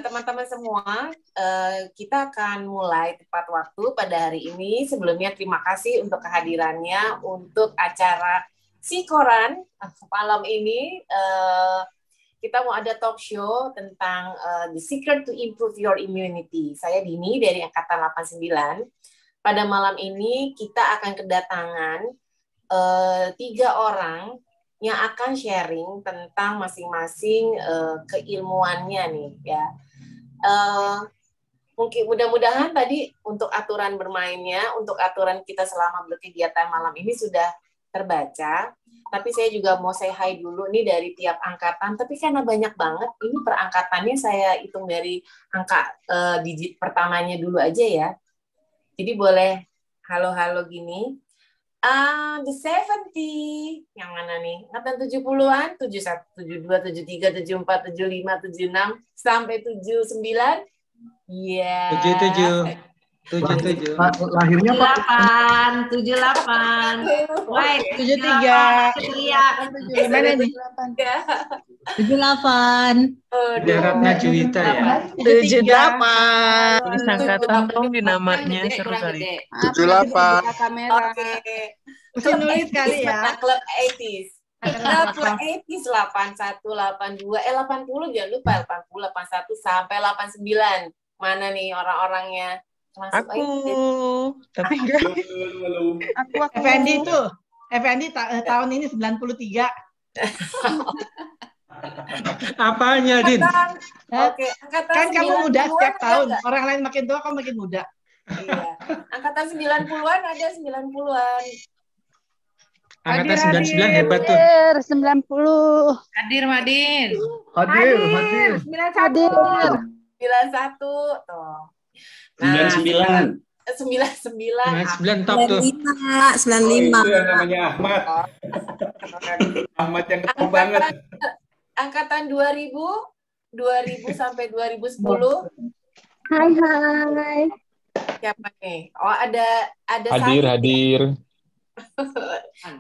teman-teman semua, kita akan mulai tepat waktu pada hari ini. Sebelumnya terima kasih untuk kehadirannya untuk acara Sikoran malam ini. Kita mau ada talk show tentang The Secret to Improve Your Immunity. Saya Dini dari Angkatan 89. Pada malam ini kita akan kedatangan 3 orang yang akan sharing tentang masing-masing keilmuannya nih ya. Mungkin mudah-mudahan tadi untuk aturan bermainnya, untuk aturan kita selama berkegiatan malam ini sudah terbaca. Tapi saya juga mau say hi dulu nih dari tiap angkatan. Tapi karena banyak banget, ini per angkatannya saya hitung dari angka digit pertamanya dulu aja ya. Jadi boleh halo-halo gini. The 70, yang mana nih? Angkatan 70-an, 71, 72, 73, 74, 75, 76, sampai 79. Iya. 77. Lahirnya 78, 78. Woi, 73. Gimana nih? 78. Jaraknya Juwita ya. 78. Tulis angkatan dong di namanya seru kali. 78. Oke. Mesti nulis kali ya. Klub 80s. Klub 80s 81, 82, 80 jangan lupa 80, 81 sampai 89. Mana nih orang-orangnya? Aku, tapi enggak. Aku. Effendi tuh. Effendi tahun ini 93. Apanya, Din? Oke, kan kamu muda setiap tahun. Orang lain makin tua, kamu makin muda. Iya. Angkatan 90-an ada 90-an. Angkatan 99 hebat tuh. 90. Hadir, Madin. Hadir. 91 tuh. Nah, 99. 99 top tuh. 95. Itu yang namanya Ahmad. Ahmad yang ketemu banget. Angkatan 2000 sampai 2010. Hai. Siapa nih? Oh, ada Hadir.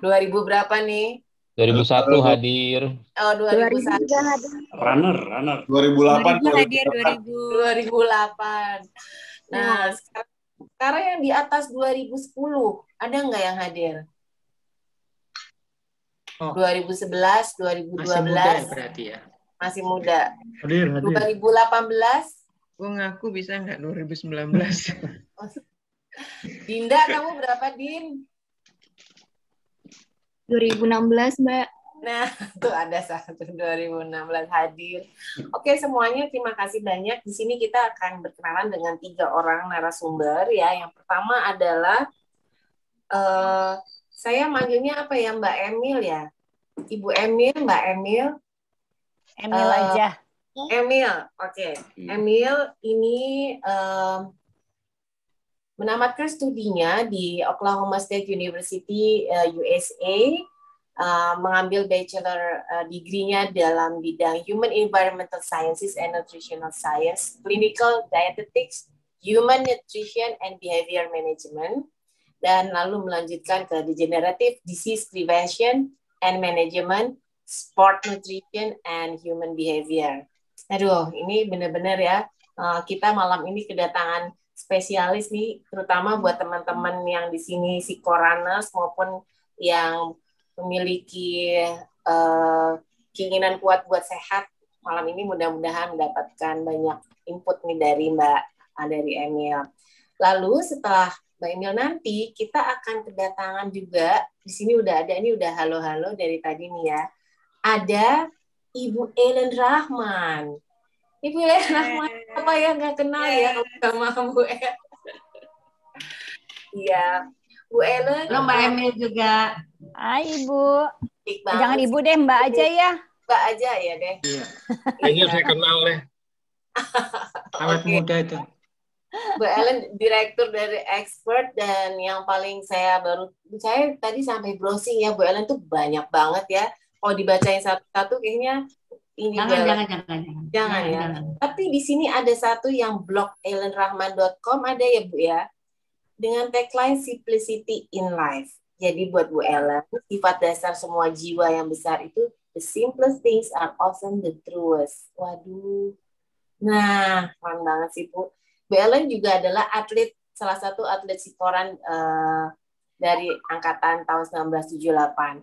2000 berapa nih? 2001 hadir. Oh, 2001. Runner. 2008 hadir 2008. Nah, sekarang yang di atas 2010, ada nggak yang hadir? 2011, 2012. Masih muda berarti ya. Masih muda. Hadir. 2018. Gue ngaku bisa nggak 2019? Dinda, kamu berapa, Din? 2016, Mbak. Nah, tuh ada satu 2016 hadir. Oke, semuanya terima kasih banyak. Di sini kita akan berkenalan dengan 3 orang narasumber ya. Yang pertama adalah saya manggilnya apa ya, Mbak Emil ya? Ibu Emil, Mbak Emil. Emil aja. Emil, oke. Emil ini menamatkan studinya di Oklahoma State University, USA. Mengambil bachelor degree-nya dalam bidang Human Environmental Sciences and Nutritional Science, Clinical Dietetics, Human Nutrition and Behavior Management, dan lalu melanjutkan ke Degenerative Disease Prevention and Management, Sport Nutrition and Human Behavior. Aduh, ini benar-benar ya, kita malam ini kedatangan spesialis nih, terutama buat teman-teman yang di sini psikoraners maupun yang memiliki keinginan kuat buat sehat. Malam ini mudah-mudahan mendapatkan banyak input nih dari dari Emil. Lalu setelah Mbak Emil nanti kita akan kedatangan juga, di sini udah ada, ini udah halo-halo dari tadi nih ya. Ada Ibu Ellen Rahman. Ibu Ellen Rahman apa ya, nggak kenal ya sama Bu Ellen. Iya. Bu Ellen. Halo Mbak Emil juga. Hai Ibu. Jangan sih. Ibu deh, Mbak aja ya. Mbak aja ya deh. Iya. Kayaknya saya kenal deh. Awet muda itu. Bu Ellen direktur dari Expert, dan yang paling saya tadi sampai browsing ya, Bu Ellen tuh banyak banget ya. Kalau dibacain satu-satu kayaknya ini jangan ya. Tapi di sini ada satu yang blog ellenrahman.com ada ya Bu ya. Dengan tagline Simplicity in Life. Jadi buat Bu Ellen, sifat dasar semua jiwa yang besar itu, the simplest things are often the truest. Waduh, Nah, keren banget sih Bu. Bu Ellen juga adalah salah satu atlet sitoran dari angkatan tahun 1978.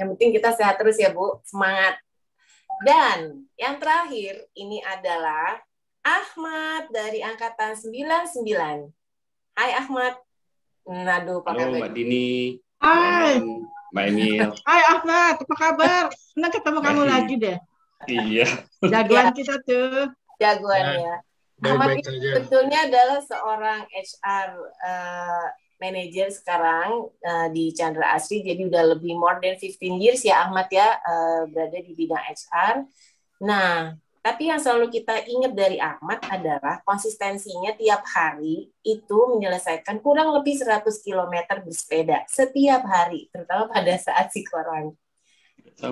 Yang penting kita sehat terus ya Bu, semangat. Dan yang terakhir ini adalah Ahmad dari angkatan 99. Hai Ahmad. Aduh, pakai Halo Mbak Dini, Hai, Mbak Emil. hai Ahmad, apa kabar? Senang ketemu kamu lagi deh. Iya. Jagoan kita tuh. jagoannya. Ahmad Baik-baik ini saja. sebetulnya adalah seorang HR manager sekarang di Chandra Asri, jadi udah lebih more than 15 years ya Ahmad ya berada di bidang HR. Nah, tapi yang selalu kita ingat dari Ahmad adalah konsistensinya tiap hari itu menyelesaikan kurang lebih 100 km bersepeda setiap hari, terutama pada saat si corona.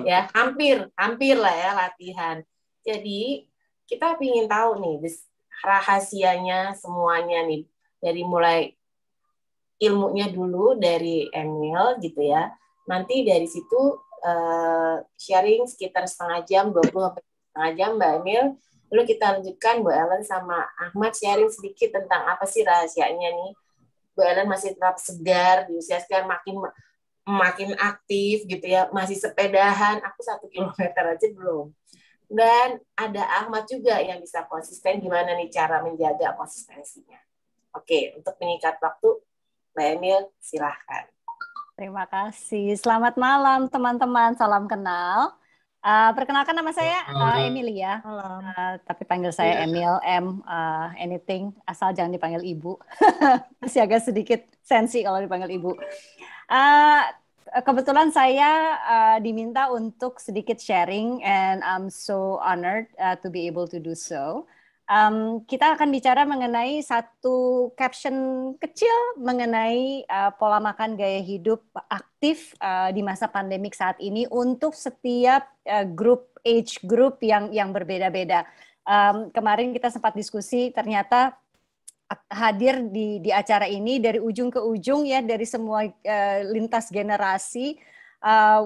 Ya, hampir lah ya latihan. Jadi kita ingin tahu nih rahasianya semuanya nih, dari mulai ilmunya dulu dari Emil gitu ya. Nanti dari situ sharing sekitar setengah jam, 20 sampai setengah jam Mbak Emil. Lalu kita lanjutkan Bu Ellen sama Ahmad sharing sedikit tentang apa sih rahasianya nih. Bu Ellen masih tetap segar, di usia sekarang makin aktif gitu ya, masih sepedahan, aku 1 kilometer aja belum. Dan ada Ahmad juga yang bisa konsisten, gimana nih cara menjaga konsistensinya. Oke, untuk meningkat waktu, Mbak Emil, silahkan. Terima kasih. Selamat malam teman-teman, salam kenal. Perkenalkan nama saya Emilia, tapi panggil saya Emil, anything, asal jangan dipanggil Ibu. Masih agak sedikit sensi kalau dipanggil Ibu. Kebetulan saya diminta untuk sedikit sharing, and I'm so honored to be able to do so. Kita akan bicara mengenai satu caption kecil mengenai pola makan gaya hidup aktif di masa pandemik saat ini untuk setiap age group yang berbeda-beda. Kemarin kita sempat diskusi, ternyata hadir di acara ini dari ujung ke ujung ya, dari semua lintas generasi,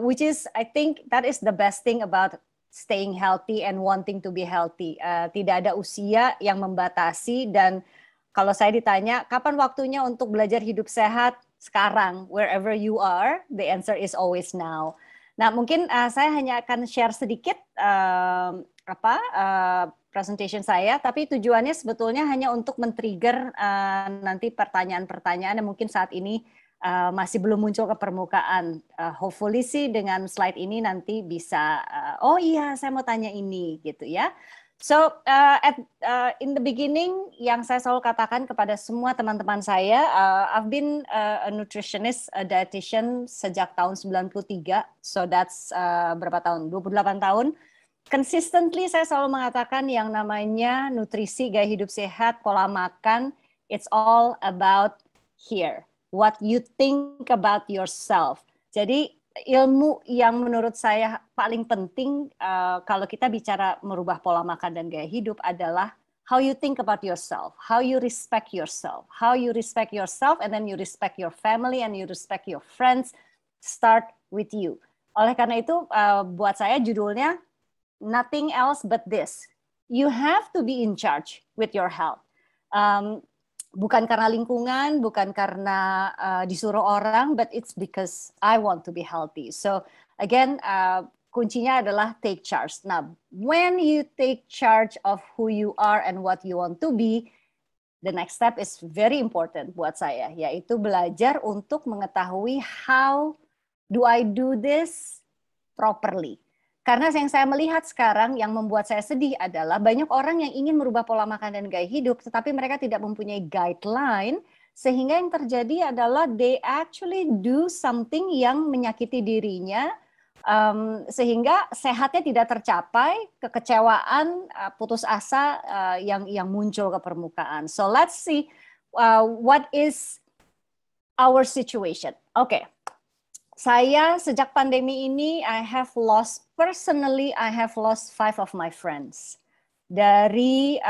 which is I think that is the best thing about staying healthy and wanting to be healthy. Tidak ada usia yang membatasi, dan kalau saya ditanya kapan waktunya untuk belajar hidup sehat, sekarang, wherever you are, the answer is always now. Nah, mungkin saya hanya akan share sedikit presentation saya, tapi tujuannya sebetulnya hanya untuk men-trigger nanti pertanyaan-pertanyaan yang mungkin saat ini masih belum muncul ke permukaan. Hopefully sih dengan slide ini nanti bisa, oh iya saya mau tanya ini gitu ya. So in the beginning, yang saya selalu katakan kepada semua teman-teman saya, I've been a nutritionist, a dietitian sejak tahun 93, so that's berapa tahun? 28 tahun. Consistently saya selalu mengatakan yang namanya nutrisi, gaya hidup sehat, pola makan, it's all about here. What you think about yourself. Jadi ilmu yang menurut saya paling penting kalau kita bicara merubah pola makan dan gaya hidup adalah how you think about yourself, how you respect yourself, and then you respect your family and you respect your friends. Start with you. Oleh karena itu buat saya judulnya nothing else but this. You have to be in charge with your health. Bukan karena lingkungan, bukan karena disuruh orang, but it's because I want to be healthy. So again, kuncinya adalah take charge. Nah, when you take charge of who you are and what you want to be, the next step is very important buat saya, yaitu belajar untuk mengetahui how do I do this properly. Karena yang saya melihat sekarang yang membuat saya sedih adalah banyak orang yang ingin merubah pola makan dan gaya hidup, tetapi mereka tidak mempunyai guideline, sehingga yang terjadi adalah they actually do something yang menyakiti dirinya, sehingga sehatnya tidak tercapai, kekecewaan, putus asa yang muncul ke permukaan. So let's see what is our situation. Okay. Saya sejak pandemi ini, I have lost 5 of my friends. Dari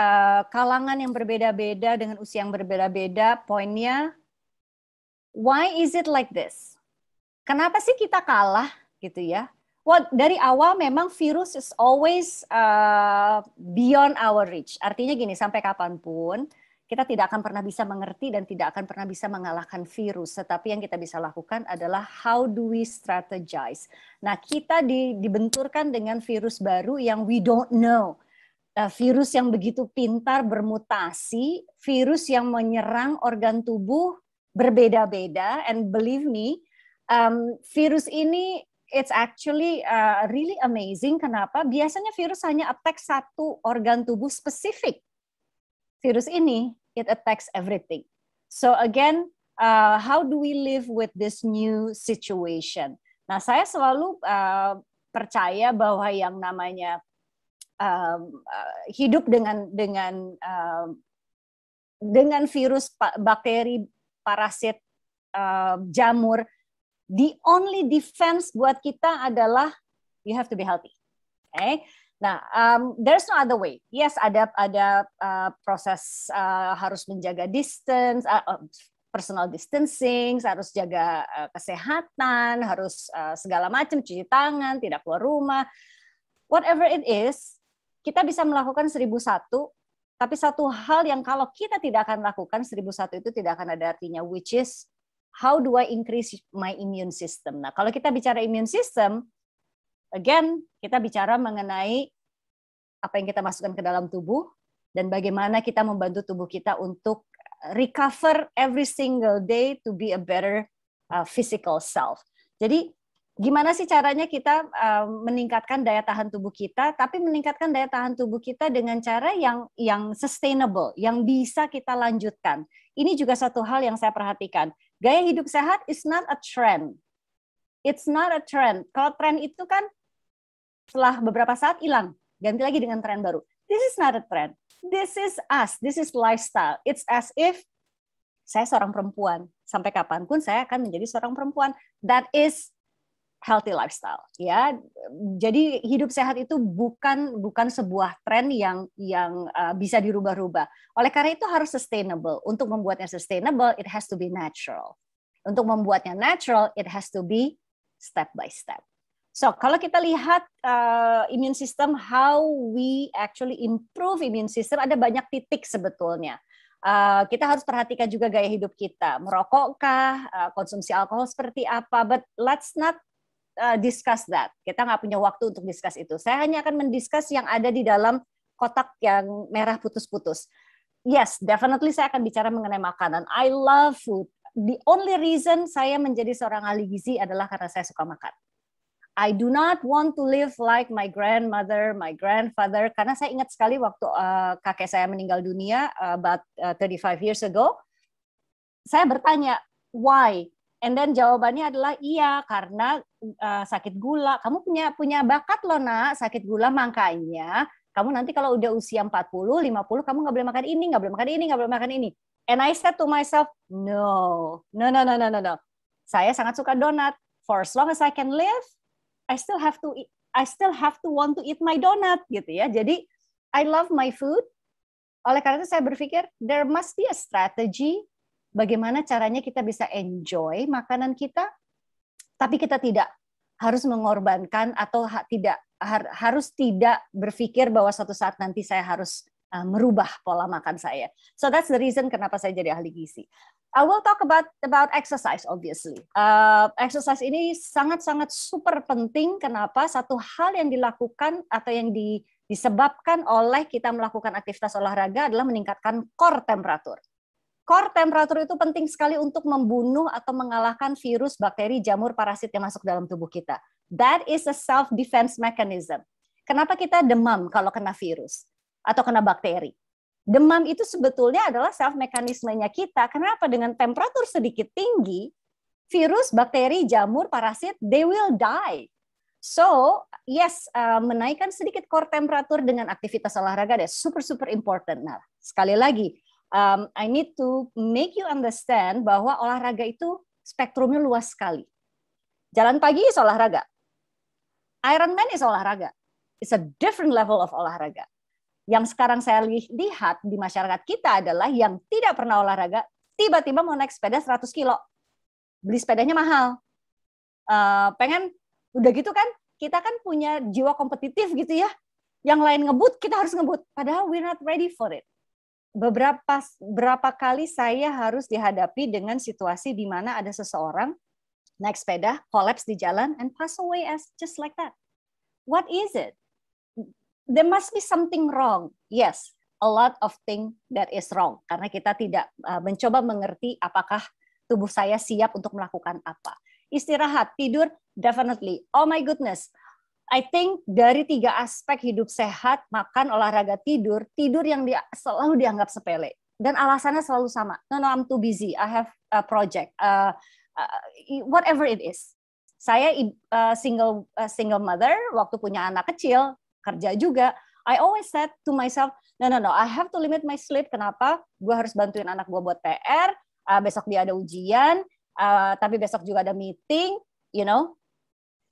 kalangan yang berbeda-beda, dengan usia yang berbeda-beda, poinnya, why is it like this? Kenapa sih kita kalah gitu ya? Well, dari awal memang virus is always beyond our reach. Artinya gini, sampai kapanpun kita tidak akan pernah bisa mengerti dan tidak akan pernah bisa mengalahkan virus. Tetapi yang kita bisa lakukan adalah how do we strategize. Nah, kita dibenturkan dengan virus baru yang we don't know. Virus yang begitu pintar bermutasi, virus yang menyerang organ tubuh berbeda-beda. And believe me, virus ini it's actually really amazing. Kenapa? Biasanya virus hanya attack satu organ tubuh spesifik. Virus ini, it attacks everything. So again, how do we live with this new situation? Nah, saya selalu percaya bahwa yang namanya hidup dengan virus, bakteri, parasit, jamur, the only defense buat kita adalah you have to be healthy. Okay? Nah, there's no other way. Yes, ada proses harus menjaga distance, personal distancing, harus jaga kesehatan, harus segala macam, cuci tangan, tidak keluar rumah. Whatever it is, kita bisa melakukan 1001, tapi satu hal yang kalau kita tidak akan lakukan 1001 itu tidak akan ada artinya, which is how do I increase my immune system? Nah, kalau kita bicara immune system, again, kita bicara mengenai apa yang kita masukkan ke dalam tubuh dan bagaimana kita membantu tubuh kita untuk recover every single day to be a better physical self. Jadi, gimana sih caranya kita meningkatkan daya tahan tubuh kita, tapi meningkatkan daya tahan tubuh kita dengan cara yang sustainable, yang bisa kita lanjutkan. Ini juga satu hal yang saya perhatikan. Gaya hidup sehat is not a trend. It's not a trend. Kalau tren itu kan setelah beberapa saat hilang, ganti lagi dengan tren baru. This is not a trend. This is us. This is lifestyle. It's as if saya seorang perempuan. Sampai kapanpun saya akan menjadi seorang perempuan. That is healthy lifestyle. Ya, jadi hidup sehat itu bukan sebuah tren yang bisa dirubah-rubah. Oleh karena itu harus sustainable. Untuk membuatnya sustainable, it has to be natural. Untuk membuatnya natural, it has to be step by step. So, kalau kita lihat immune system, how we actually improve immune system, ada banyak titik sebetulnya. Kita harus perhatikan juga gaya hidup kita. Merokokkah, konsumsi alkohol seperti apa, but let's not discuss that. Kita nggak punya waktu untuk discuss itu. Saya hanya akan mendiscuss yang ada di dalam kotak yang merah putus-putus. Yes, definitely saya akan bicara mengenai makanan. I love food. The only reason saya menjadi seorang ahli gizi adalah karena saya suka makan. I do not want to live like my grandmother, my grandfather, karena saya ingat sekali waktu kakek saya meninggal dunia about 35 years ago. Saya bertanya, why? And then jawabannya adalah iya, karena sakit gula. Kamu punya bakat loh nak, sakit gula, makanya kamu nanti kalau udah usia 40, 50, kamu nggak boleh makan ini, nggak boleh makan ini, nggak boleh makan ini. And I said to myself, no. Saya sangat suka donat. For as long as I can live, I still have to want to eat my donut gitu ya. Jadi I love my food. Oleh karena itu saya berpikir there must be a strategy bagaimana caranya kita bisa enjoy makanan kita, tapi kita tidak harus mengorbankan atau harus tidak berpikir bahwa suatu saat nanti saya harus merubah pola makan saya. So that's the reason kenapa saya jadi ahli gizi. I will talk about exercise, obviously. Exercise ini sangat-sangat super penting. Kenapa? Satu hal yang dilakukan atau yang disebabkan oleh kita melakukan aktivitas olahraga adalah meningkatkan core temperatur. Core temperatur itu penting sekali untuk membunuh atau mengalahkan virus, bakteri, jamur, parasit yang masuk dalam tubuh kita. That is a self-defense mechanism. Kenapa kita demam kalau kena virus atau kena bakteri? Demam itu sebetulnya adalah self-mekanismenya kita. Kenapa? Dengan temperatur sedikit tinggi, virus, bakteri, jamur, parasit, they will die. So, yes, menaikkan sedikit core temperatur dengan aktivitas olahraga adalah super important. Nah, sekali lagi, I need to make you understand bahwa olahraga itu spektrumnya luas sekali. Jalan pagi is olahraga. Ironman is olahraga. It's a different level of olahraga. Yang sekarang saya lihat di masyarakat kita adalah yang tidak pernah olahraga, tiba-tiba mau naik sepeda 100 kilo. Beli sepedanya mahal. Pengen, udah gitu kan, kita kan punya jiwa kompetitif gitu ya. Yang lain ngebut, kita harus ngebut. Padahal we're not ready for it. Berapa kali saya harus dihadapi dengan situasi di mana ada seseorang naik sepeda, collapse di jalan, and pass away as just like that. What is it? There must be something wrong. Yes, a lot of things that is wrong. Karena kita tidak mencoba mengerti apakah tubuh saya siap untuk melakukan apa. Istirahat, tidur, definitely. Oh my goodness. I think dari 3 aspek hidup sehat, makan, olahraga, tidur yang selalu dianggap sepele. Dan alasannya selalu sama. No, I'm too busy. I have a project. Whatever it is. Saya single mother, waktu punya anak kecil, kerja juga. I always said to myself, no, I have to limit my sleep. Kenapa? Gue harus bantuin anak gue buat PR. Besok dia ada ujian, tapi besok juga ada meeting, you know.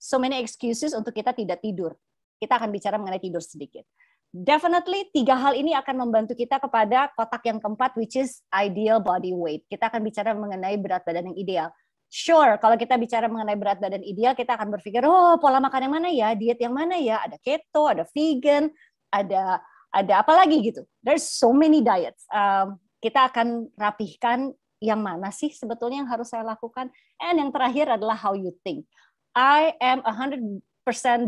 So many excuses untuk kita tidak tidur. Kita akan bicara mengenai tidur sedikit. Definitely 3 hal ini akan membantu kita kepada kotak yang keempat, which is ideal body weight. Kita akan bicara mengenai berat badan yang ideal. Sure, kalau kita bicara mengenai berat badan ideal, kita akan berpikir, oh pola makan yang mana ya, diet yang mana ya, ada keto, ada vegan, ada apa lagi gitu. There's so many diets. Kita akan rapihkan yang mana sih sebetulnya yang harus saya lakukan. And yang terakhir adalah how you think. I am 100%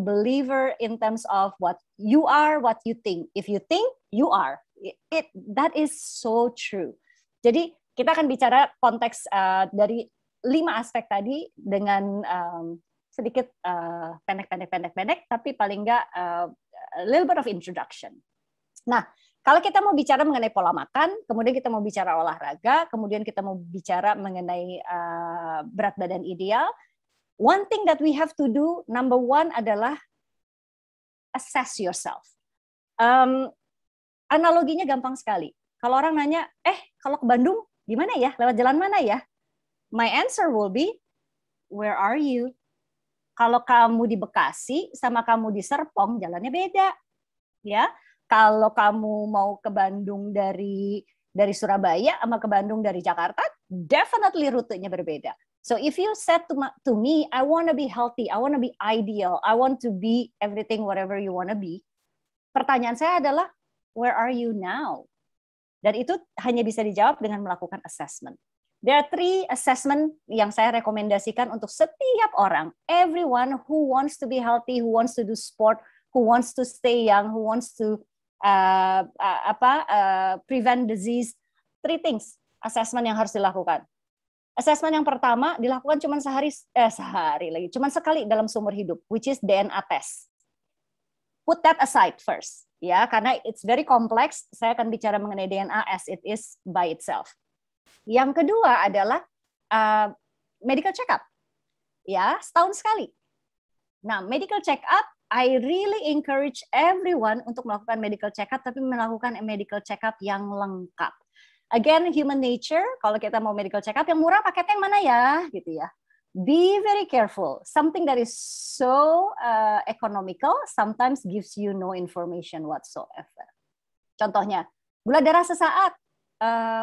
believer in terms of what you are, what you think. If you think, you are. That is so true. Jadi kita akan bicara konteks dari 5 aspek tadi dengan sedikit pendek, tapi paling nggak a little bit of introduction. Nah, kalau kita mau bicara mengenai pola makan, kemudian kita mau bicara olahraga, kemudian kita mau bicara mengenai berat badan ideal, one thing that we have to do, number 1 adalah assess yourself. Analoginya gampang sekali. Kalau orang nanya, kalau ke Bandung gimana ya? Lewat jalan mana ya? My answer will be, where are you? Kalau kamu di Bekasi sama kamu di Serpong, jalannya beda. Ya, kalau kamu mau ke Bandung dari Surabaya sama ke Bandung dari Jakarta, definitely rutenya berbeda. So if you said to me, I want to be healthy, I want to be ideal, I want to be everything whatever you want to be, pertanyaan saya adalah, where are you now? Dan itu hanya bisa dijawab dengan melakukan assessment. There are 3 assessment yang saya rekomendasikan untuk setiap orang. Everyone who wants to be healthy, who wants to do sport, who wants to stay young, who wants to prevent disease. 3 things assessment yang harus dilakukan. Assessment yang pertama dilakukan cuma cuma sekali dalam seumur hidup, which is DNA test. Put that aside first, ya, karena it's very complex. Saya akan bicara mengenai DNA as it is by itself. Yang kedua adalah medical check-up, ya, setahun sekali. Nah, medical check-up, I really encourage everyone untuk melakukan medical check-up, tapi melakukan medical check-up yang lengkap. Again, human nature, kalau kita mau medical check-up, yang murah paketnya yang mana ya, gitu ya. Be very careful. Something that is so economical sometimes gives you no information whatsoever. Contohnya, gula darah sesaat,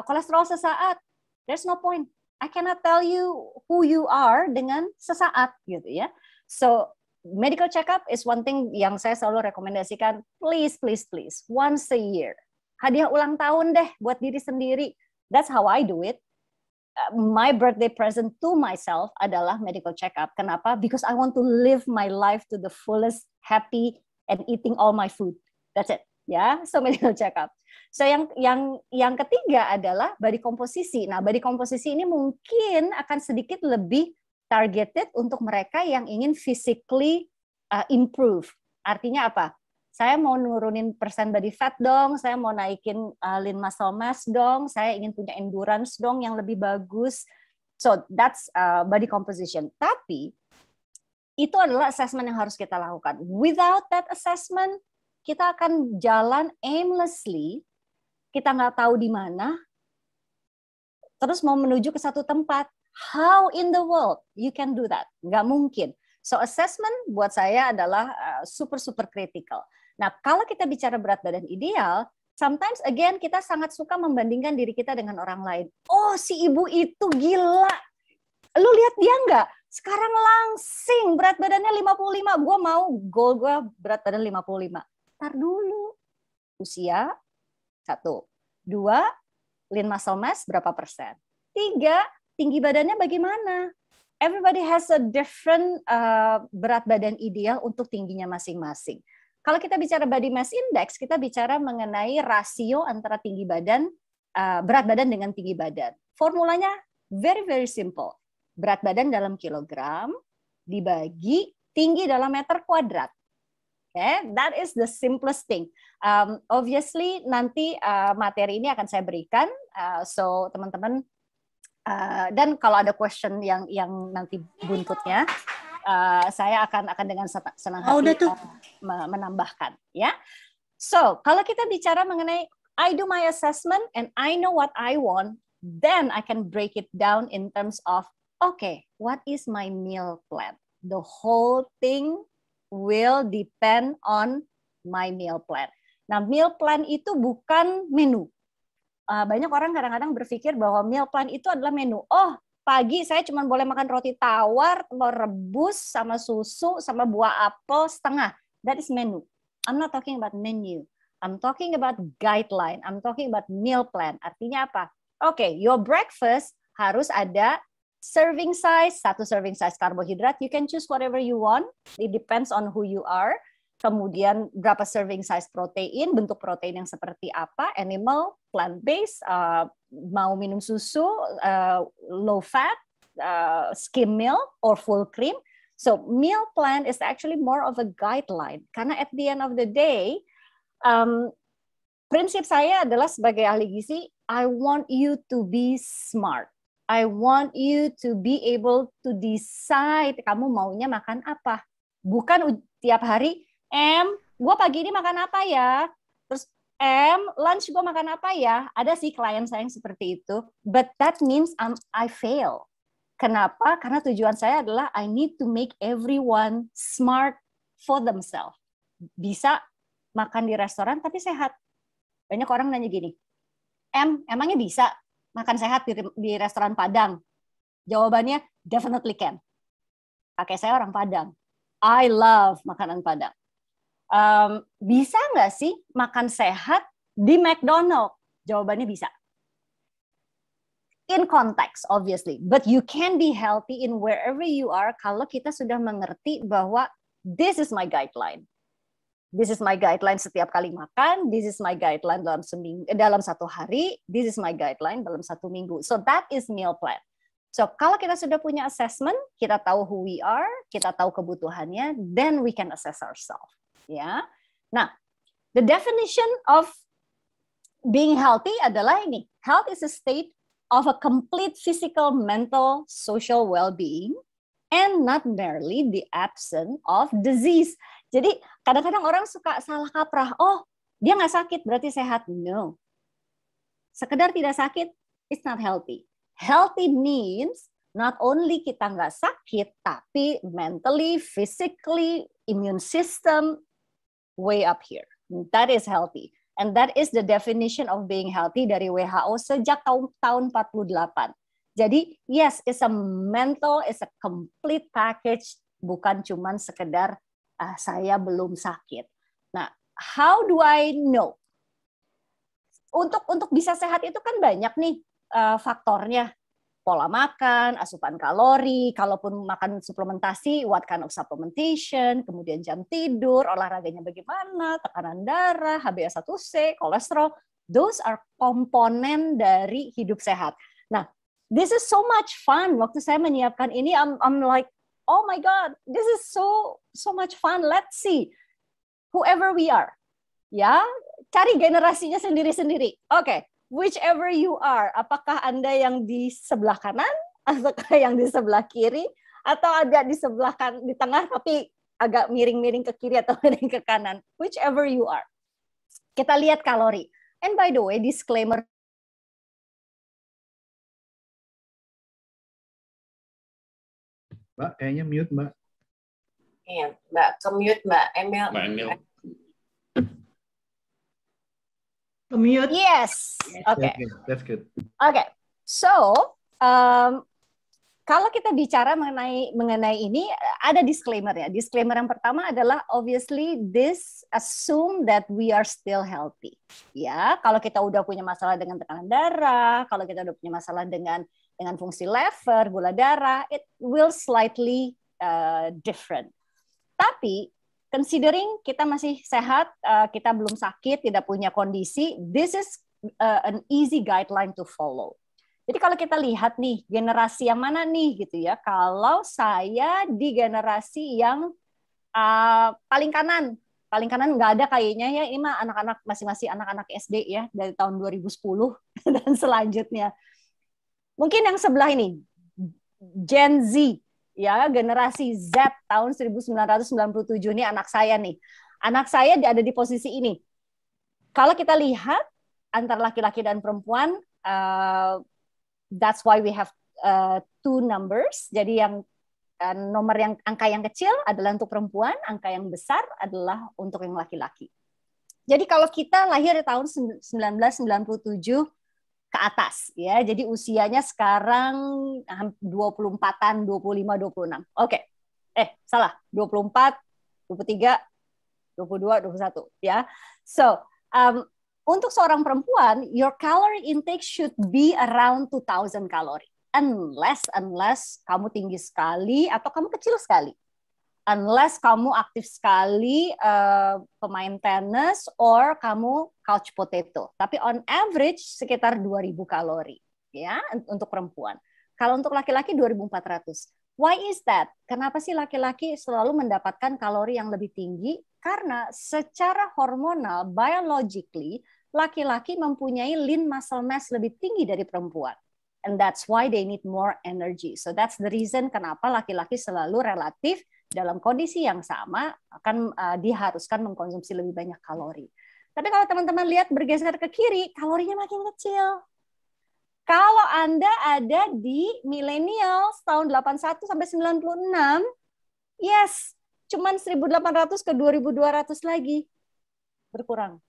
kolesterol sesaat, there's no point. I cannot tell you who you are dengan sesaat, gitu ya. So, medical check-up is one thing yang saya selalu rekomendasikan. Please, once a year. Hadiah ulang tahun deh buat diri sendiri. That's how I do it. My birthday present to myself adalah medical check-up. Kenapa? Because I want to live my life to the fullest, happy, and eating all my food. That's it. Ya, so medical check-up. So yang ketiga adalah body komposisi. Nah, body komposisi ini mungkin akan sedikit lebih targeted untuk mereka yang ingin physically improve. Artinya apa? Saya mau nurunin persen body fat dong, saya mau naikin lean muscle mass dong, saya ingin punya endurance dong yang lebih bagus. So that's body composition. Tapi itu adalah assessment yang harus kita lakukan. Without that assessment, kita akan jalan aimlessly, kita nggak tahu di mana, terus mau menuju ke satu tempat. How in the world you can do that? Nggak mungkin. So assessment buat saya adalah super critical. Nah, kalau kita bicara berat badan ideal, sometimes again kita sangat suka membandingkan diri kita dengan orang lain. Oh, si ibu itu gila. Lu lihat dia nggak? Sekarang langsing berat badannya 55. Gue mau goal gue berat badan 55. Ntar dulu. Usia, 1. 2, lean muscle mass berapa persen. 3, tinggi badannya bagaimana. Everybody has a different berat badan ideal untuk tingginya masing-masing. Kalau kita bicara body mass index, kita bicara mengenai rasio antara tinggi badan, berat badan dengan tinggi badan. Formulanya very very simple. Berat badan dalam kilogram dibagi tinggi dalam meter kuadrat. Okay, that is the simplest thing. Obviously nanti materi ini akan saya berikan, so teman-teman dan kalau ada question yang nanti buntutnya, saya akan dengan senang hati menambahkan. Ya, so kalau kita bicara mengenai I do my assessment and I know what I want, then I can break it down in terms of okay, what is my meal plan? The whole thing will depend on my meal plan. Nah, meal plan itu bukan menu. Banyak orang kadang-kadang berpikir bahwa meal plan itu adalah menu. Oh, pagi saya cuma boleh makan roti tawar, telur rebus, sama susu, sama buah apel setengah. That is menu. I'm not talking about menu. I'm talking about guideline. I'm talking about meal plan. Artinya apa? Okay, your breakfast harus ada serving size, 1 serving size karbohidrat, you can choose whatever you want, it depends on who you are. Kemudian berapa serving size protein, bentuk protein yang seperti apa, animal, plant-based, mau minum susu, low fat, skim milk, or full cream. So meal plan is actually more of a guideline, karena at the end of the day, prinsip saya adalah sebagai ahli gizi, I want you to be smart. I want you to be able to decide kamu maunya makan apa. Bukan tiap hari, gue pagi ini makan apa ya? Terus, lunch gue makan apa ya? Ada sih klien saya yang seperti itu. But that means I fail. Kenapa? Karena tujuan saya adalah I need to make everyone smart for themselves. Bisa makan di restoran tapi sehat. Banyak orang nanya gini, emangnya bisa makan sehat di restoran Padang? Jawabannya definitely can. Kakek saya orang Padang. I love makanan Padang. Bisa nggak sih makan sehat di McDonald's? Jawabannya bisa. In context, obviously. But you can be healthy in wherever you are kalau kita sudah mengerti bahwa this is my guideline. This is my guideline setiap kali makan. This is my guideline dalam 1 hari. This is my guideline dalam 1 minggu. So that is meal plan. So kalau kita sudah punya assessment, kita tahu who we are, kita tahu kebutuhannya, then we can assess ourselves. Ya. Nah, the definition of being healthy adalah ini. Health is a state of a complete physical, mental, social well-being, and not merely the absence of disease. Jadi kadang-kadang orang suka salah kaprah. Oh, dia nggak sakit berarti sehat. No. Sekedar tidak sakit, it's not healthy. Healthy means not only kita nggak sakit, tapi mentally, physically, immune system way up here. That is healthy. And that is the definition of being healthy dari WHO sejak tahun 48. Jadi, yes, it's a mental, it's a complete package, bukan cuman sekedar saya belum sakit. Nah, how do I know? Untuk bisa sehat itu kan banyak nih faktornya. Pola makan, asupan kalori, kalaupun makan suplementasi, what kind of supplementation, kemudian jam tidur, olahraganya bagaimana, tekanan darah, HbA1c, kolesterol, those are komponen dari hidup sehat. Nah, this is so much fun. Waktu saya menyiapkan ini, I'm like, oh my God, this is so much fun. Let's see, whoever we are, ya, cari generasinya sendiri-sendiri. Oke. Whichever you are, apakah Anda yang di sebelah kanan, ataukah yang di sebelah kiri, atau ada di sebelah di tengah tapi agak miring-miring ke kiri atau miring ke kanan, whichever you are. Kita lihat kalori. And by the way, disclaimer. Mbak, kayaknya mute, Mbak. Iya, Mbak, ke-mute, Mbak Emil. Mbak Emil. Yes. Okay. That's good. Okay. So, Kalau kita bicara mengenai ini, ada disclaimer ya. Disclaimer yang pertama adalah obviously this assume that we are still healthy. Ya, kalau kita udah punya masalah dengan tekanan darah, kalau kita udah punya masalah dengan fungsi lever, gula darah, it will slightly different. Tapi considering kita masih sehat, kita belum sakit, tidak punya kondisi, this is an easy guideline to follow. Jadi kalau kita lihat nih, generasi yang mana nih gitu ya, kalau saya di generasi yang paling kanan nggak ada kayaknya ya, ini mah anak-anak masih anak-anak SD ya, dari tahun 2010 dan selanjutnya. Mungkin yang sebelah ini, Gen Z, ya generasi Z tahun 1997, ini anak saya nih. Anak saya ada di posisi ini. Kalau kita lihat, antara laki-laki dan perempuan, that's why we have two numbers. Jadi yang nomor yang angka yang kecil adalah untuk perempuan, angka yang besar adalah untuk yang laki-laki. Jadi kalau kita lahir di tahun 1997 ke atas ya. Jadi usianya sekarang 24-an, 25, 26. Oke. Salah. 24, 23, 22, 21 ya. So, untuk seorang perempuan, your calorie intake should be around 2,000 kalori. Unless kamu tinggi sekali atau kamu kecil sekali. Unless kamu aktif sekali, pemain tenis, or kamu couch potato. Tapi on average sekitar 2.000 kalori ya untuk perempuan. Kalau untuk laki-laki 2.400. Why is that? Kenapa sih laki-laki selalu mendapatkan kalori yang lebih tinggi? Karena secara hormonal, biologically, laki-laki mempunyai lean muscle mass lebih tinggi dari perempuan. And that's why they need more energy. So that's the reason kenapa laki-laki selalu relatif dalam kondisi yang sama akan diharuskan mengkonsumsi lebih banyak kalori. Tapi kalau teman-teman lihat bergeser ke kiri, kalorinya makin kecil. Kalau Anda ada di millennials tahun 81 sampai 96, yes, cuman 1.800 ke 2.200 lagi. Berkurang.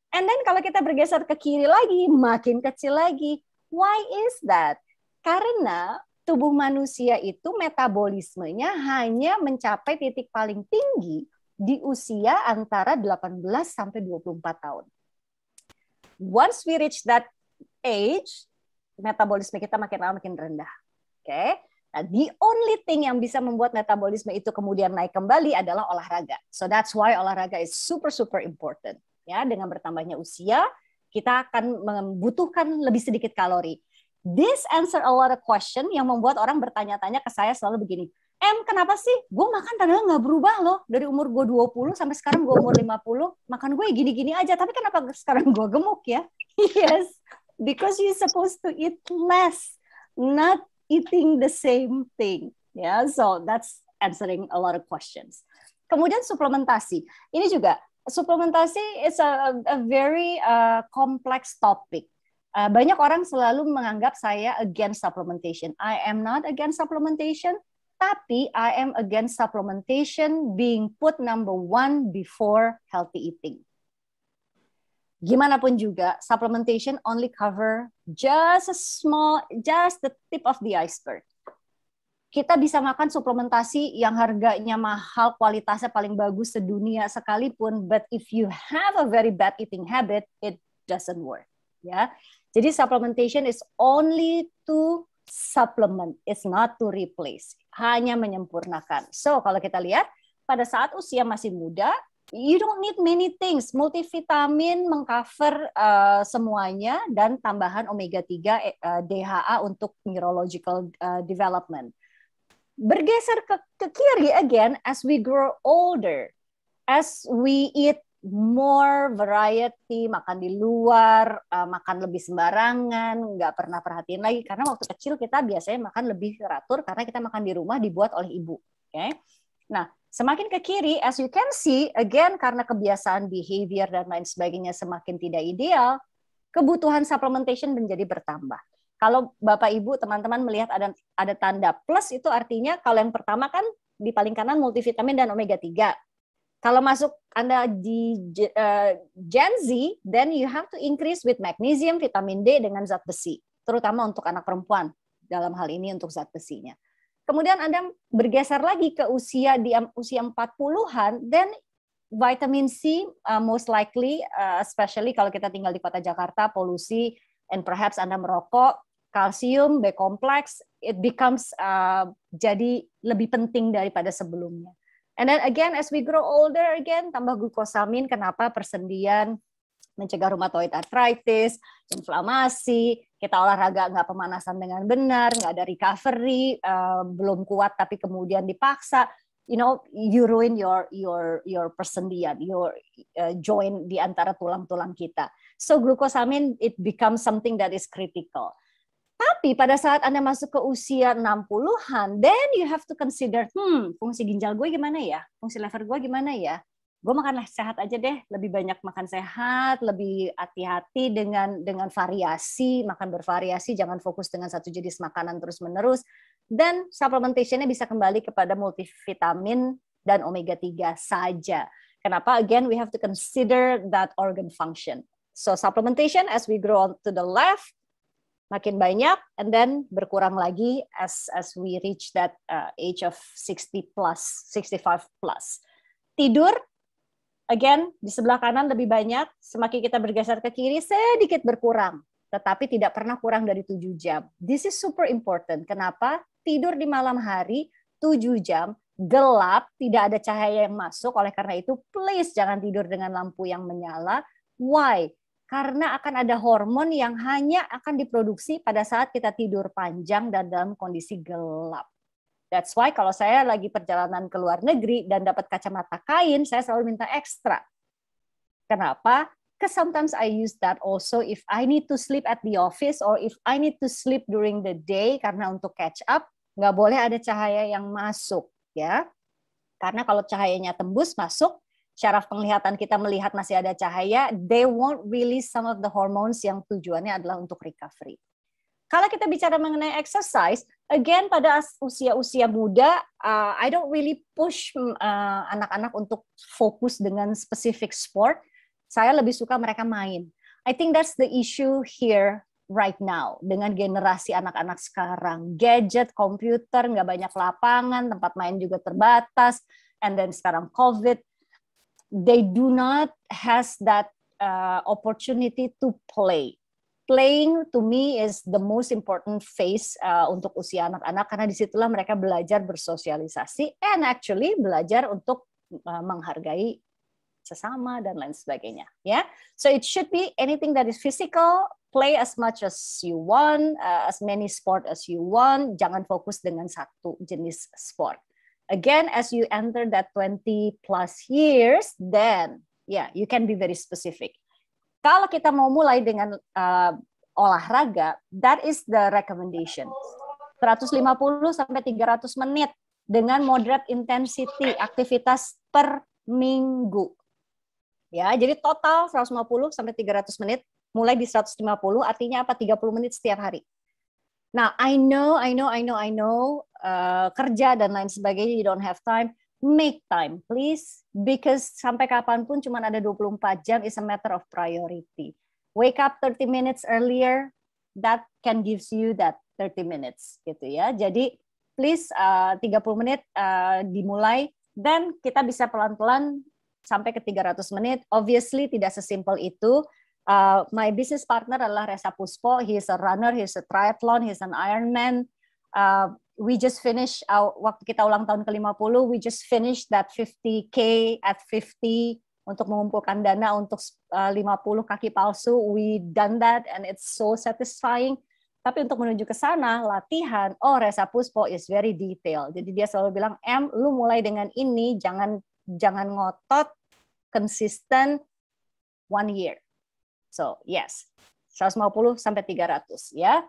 And then kalau kita bergeser ke kiri lagi, makin kecil lagi. Why is that? Karena tubuh manusia itu metabolismenya hanya mencapai titik paling tinggi di usia antara 18 sampai 24 tahun. Once we reach that age, metabolisme kita makin lama makin rendah. Oke. Nah, the only thing yang bisa membuat metabolisme itu kemudian naik kembali adalah olahraga. So that's why olahraga is super important. Ya, dengan bertambahnya usia, kita akan membutuhkan lebih sedikit kalori. This answer a lot of question yang membuat orang bertanya-tanya ke saya selalu begini. Kenapa sih? Gue makan padahal nggak berubah loh. Dari umur gue 20 sampai sekarang gue umur 50, makan gue gini-gini aja. Tapi kenapa sekarang gue gemuk ya? Yes, because you're supposed to eat less, not eating the same thing. Yeah, so that's answering a lot of questions. Kemudian suplementasi. Ini juga, suplementasi is a very complex topic. Banyak orang selalu menganggap saya against supplementation. I am not against supplementation, tapi I am against supplementation being put number one before healthy eating. Gimana pun juga, supplementation only cover just the tip of the iceberg. Kita bisa makan suplementasi yang harganya mahal, kualitasnya paling bagus sedunia sekalipun, but if you have a very bad eating habit, it doesn't work. Ya, jadi supplementation is only to supplement, it's not to replace, hanya menyempurnakan. So kalau kita lihat pada saat usia masih muda, you don't need many things. Multivitamin mengcover semuanya dan tambahan omega 3 DHA untuk neurological development. Bergeser ke kiri again, as we grow older, as we eat more variety, makan di luar, makan lebih sembarangan, nggak pernah perhatiin lagi. Karena waktu kecil kita biasanya makan lebih teratur karena kita makan di rumah dibuat oleh ibu. Okay? Nah, semakin ke kiri, as you can see, again karena kebiasaan behavior dan lain sebagainya semakin tidak ideal, kebutuhan supplementation menjadi bertambah. Kalau Bapak Ibu, teman-teman melihat ada tanda plus, itu artinya kalau yang pertama kan di paling kanan multivitamin dan omega 3. Kalau masuk Anda di Gen Z, then you have to increase with magnesium, vitamin D dengan zat besi, terutama untuk anak perempuan. dalam hal ini untuk zat besinya. Kemudian Anda bergeser lagi ke usia di usia 40-an, then vitamin C most likely, especially kalau kita tinggal di kota Jakarta, polusi, and perhaps Anda merokok, kalsium, B kompleks, it becomes jadi lebih penting daripada sebelumnya. And then again, as we grow older again, tambah glukosamin, kenapa? Persendian, mencegah rheumatoid arthritis, inflamasi, kita olahraga nggak pemanasan dengan benar, nggak ada recovery, belum kuat tapi kemudian dipaksa, you ruin your persendian, your joint di antara tulang-tulang kita. So glukosamin it becomes something that is critical. Tapi pada saat Anda masuk ke usia 60-an, then you have to consider, fungsi ginjal gue gimana ya? Fungsi liver gue gimana ya? Gue makan sehat aja deh, lebih banyak makan sehat, lebih hati-hati dengan variasi, makan bervariasi, jangan fokus dengan satu jenis makanan terus-menerus. Dan supplementation-nya bisa kembali kepada multivitamin dan omega 3 saja. Kenapa? Again, we have to consider that organ function. So supplementation as we grow on to the left, makin banyak, and then berkurang lagi as we reach that age of 60 plus, 65 plus. Tidur, again, di sebelah kanan lebih banyak, semakin kita bergeser ke kiri, sedikit berkurang. Tetapi tidak pernah kurang dari 7 jam. This is super important. Kenapa? Tidur di malam hari, 7 jam, gelap, tidak ada cahaya yang masuk. Oleh karena itu, please jangan tidur dengan lampu yang menyala. Why? Karena akan ada hormon yang hanya akan diproduksi pada saat kita tidur panjang dan dalam kondisi gelap. That's why kalau saya lagi perjalanan ke luar negeri dan dapat kacamata kain, saya selalu minta ekstra. Kenapa? Because sometimes I use that also if I need to sleep at the office or if I need to sleep during the day, karena untuk catch up, nggak boleh ada cahaya yang masuk. Ya, karena kalau cahayanya tembus masuk, syaraf penglihatan kita melihat masih ada cahaya, they won't release some of the hormones yang tujuannya adalah untuk recovery. Kalau kita bicara mengenai exercise, again pada usia-usia muda, I don't really push anak-anak untuk fokus dengan specific sport. Saya lebih suka mereka main. I think that's the issue here right now dengan generasi anak-anak sekarang. Gadget, komputer, nggak banyak lapangan, tempat main juga terbatas, and then sekarang COVID, they do not has that opportunity to play. Playing to me is the most important phase untuk usia anak-anak karena disitulah mereka belajar bersosialisasi and actually belajar untuk menghargai sesama dan lain sebagainya. Ya, so it should be anything that is physical. Play as much as you want, as many sport as you want. Jangan fokus dengan satu jenis sport. Again, as you enter that 20 plus years, then you can be very specific. Kalau kita mau mulai dengan olahraga, that is the recommendation. 150 sampai 300 menit dengan moderate intensity aktivitas per minggu. Ya, jadi total 150 sampai 300 menit, mulai di 150 artinya apa? 30 menit setiap hari. Nah, I know, kerja dan lain sebagainya, you don't have time. Make time, please, because sampai kapanpun cuma ada 24 jam is a matter of priority. Wake up 30 minutes earlier, that can gives you that 30 minutes, gitu ya. Jadi, please 30 menit dimulai, dan kita bisa pelan-pelan sampai ke 300 menit. Obviously, tidak sesimpel itu. My business partner adalah Reza Puspo. He is a runner, he is a triathlon, he is an Ironman. We just finished waktu kita ulang tahun ke-50, we just finished that 50K at 50 untuk mengumpulkan dana untuk 50 kaki palsu. We done that and it's so satisfying. Tapi untuk menuju ke sana, latihan, Reza Puspo is very detailed. Jadi dia selalu bilang, lu mulai dengan ini, jangan ngotot, konsisten 1 year. So, yes, 150 sampai 300 ya.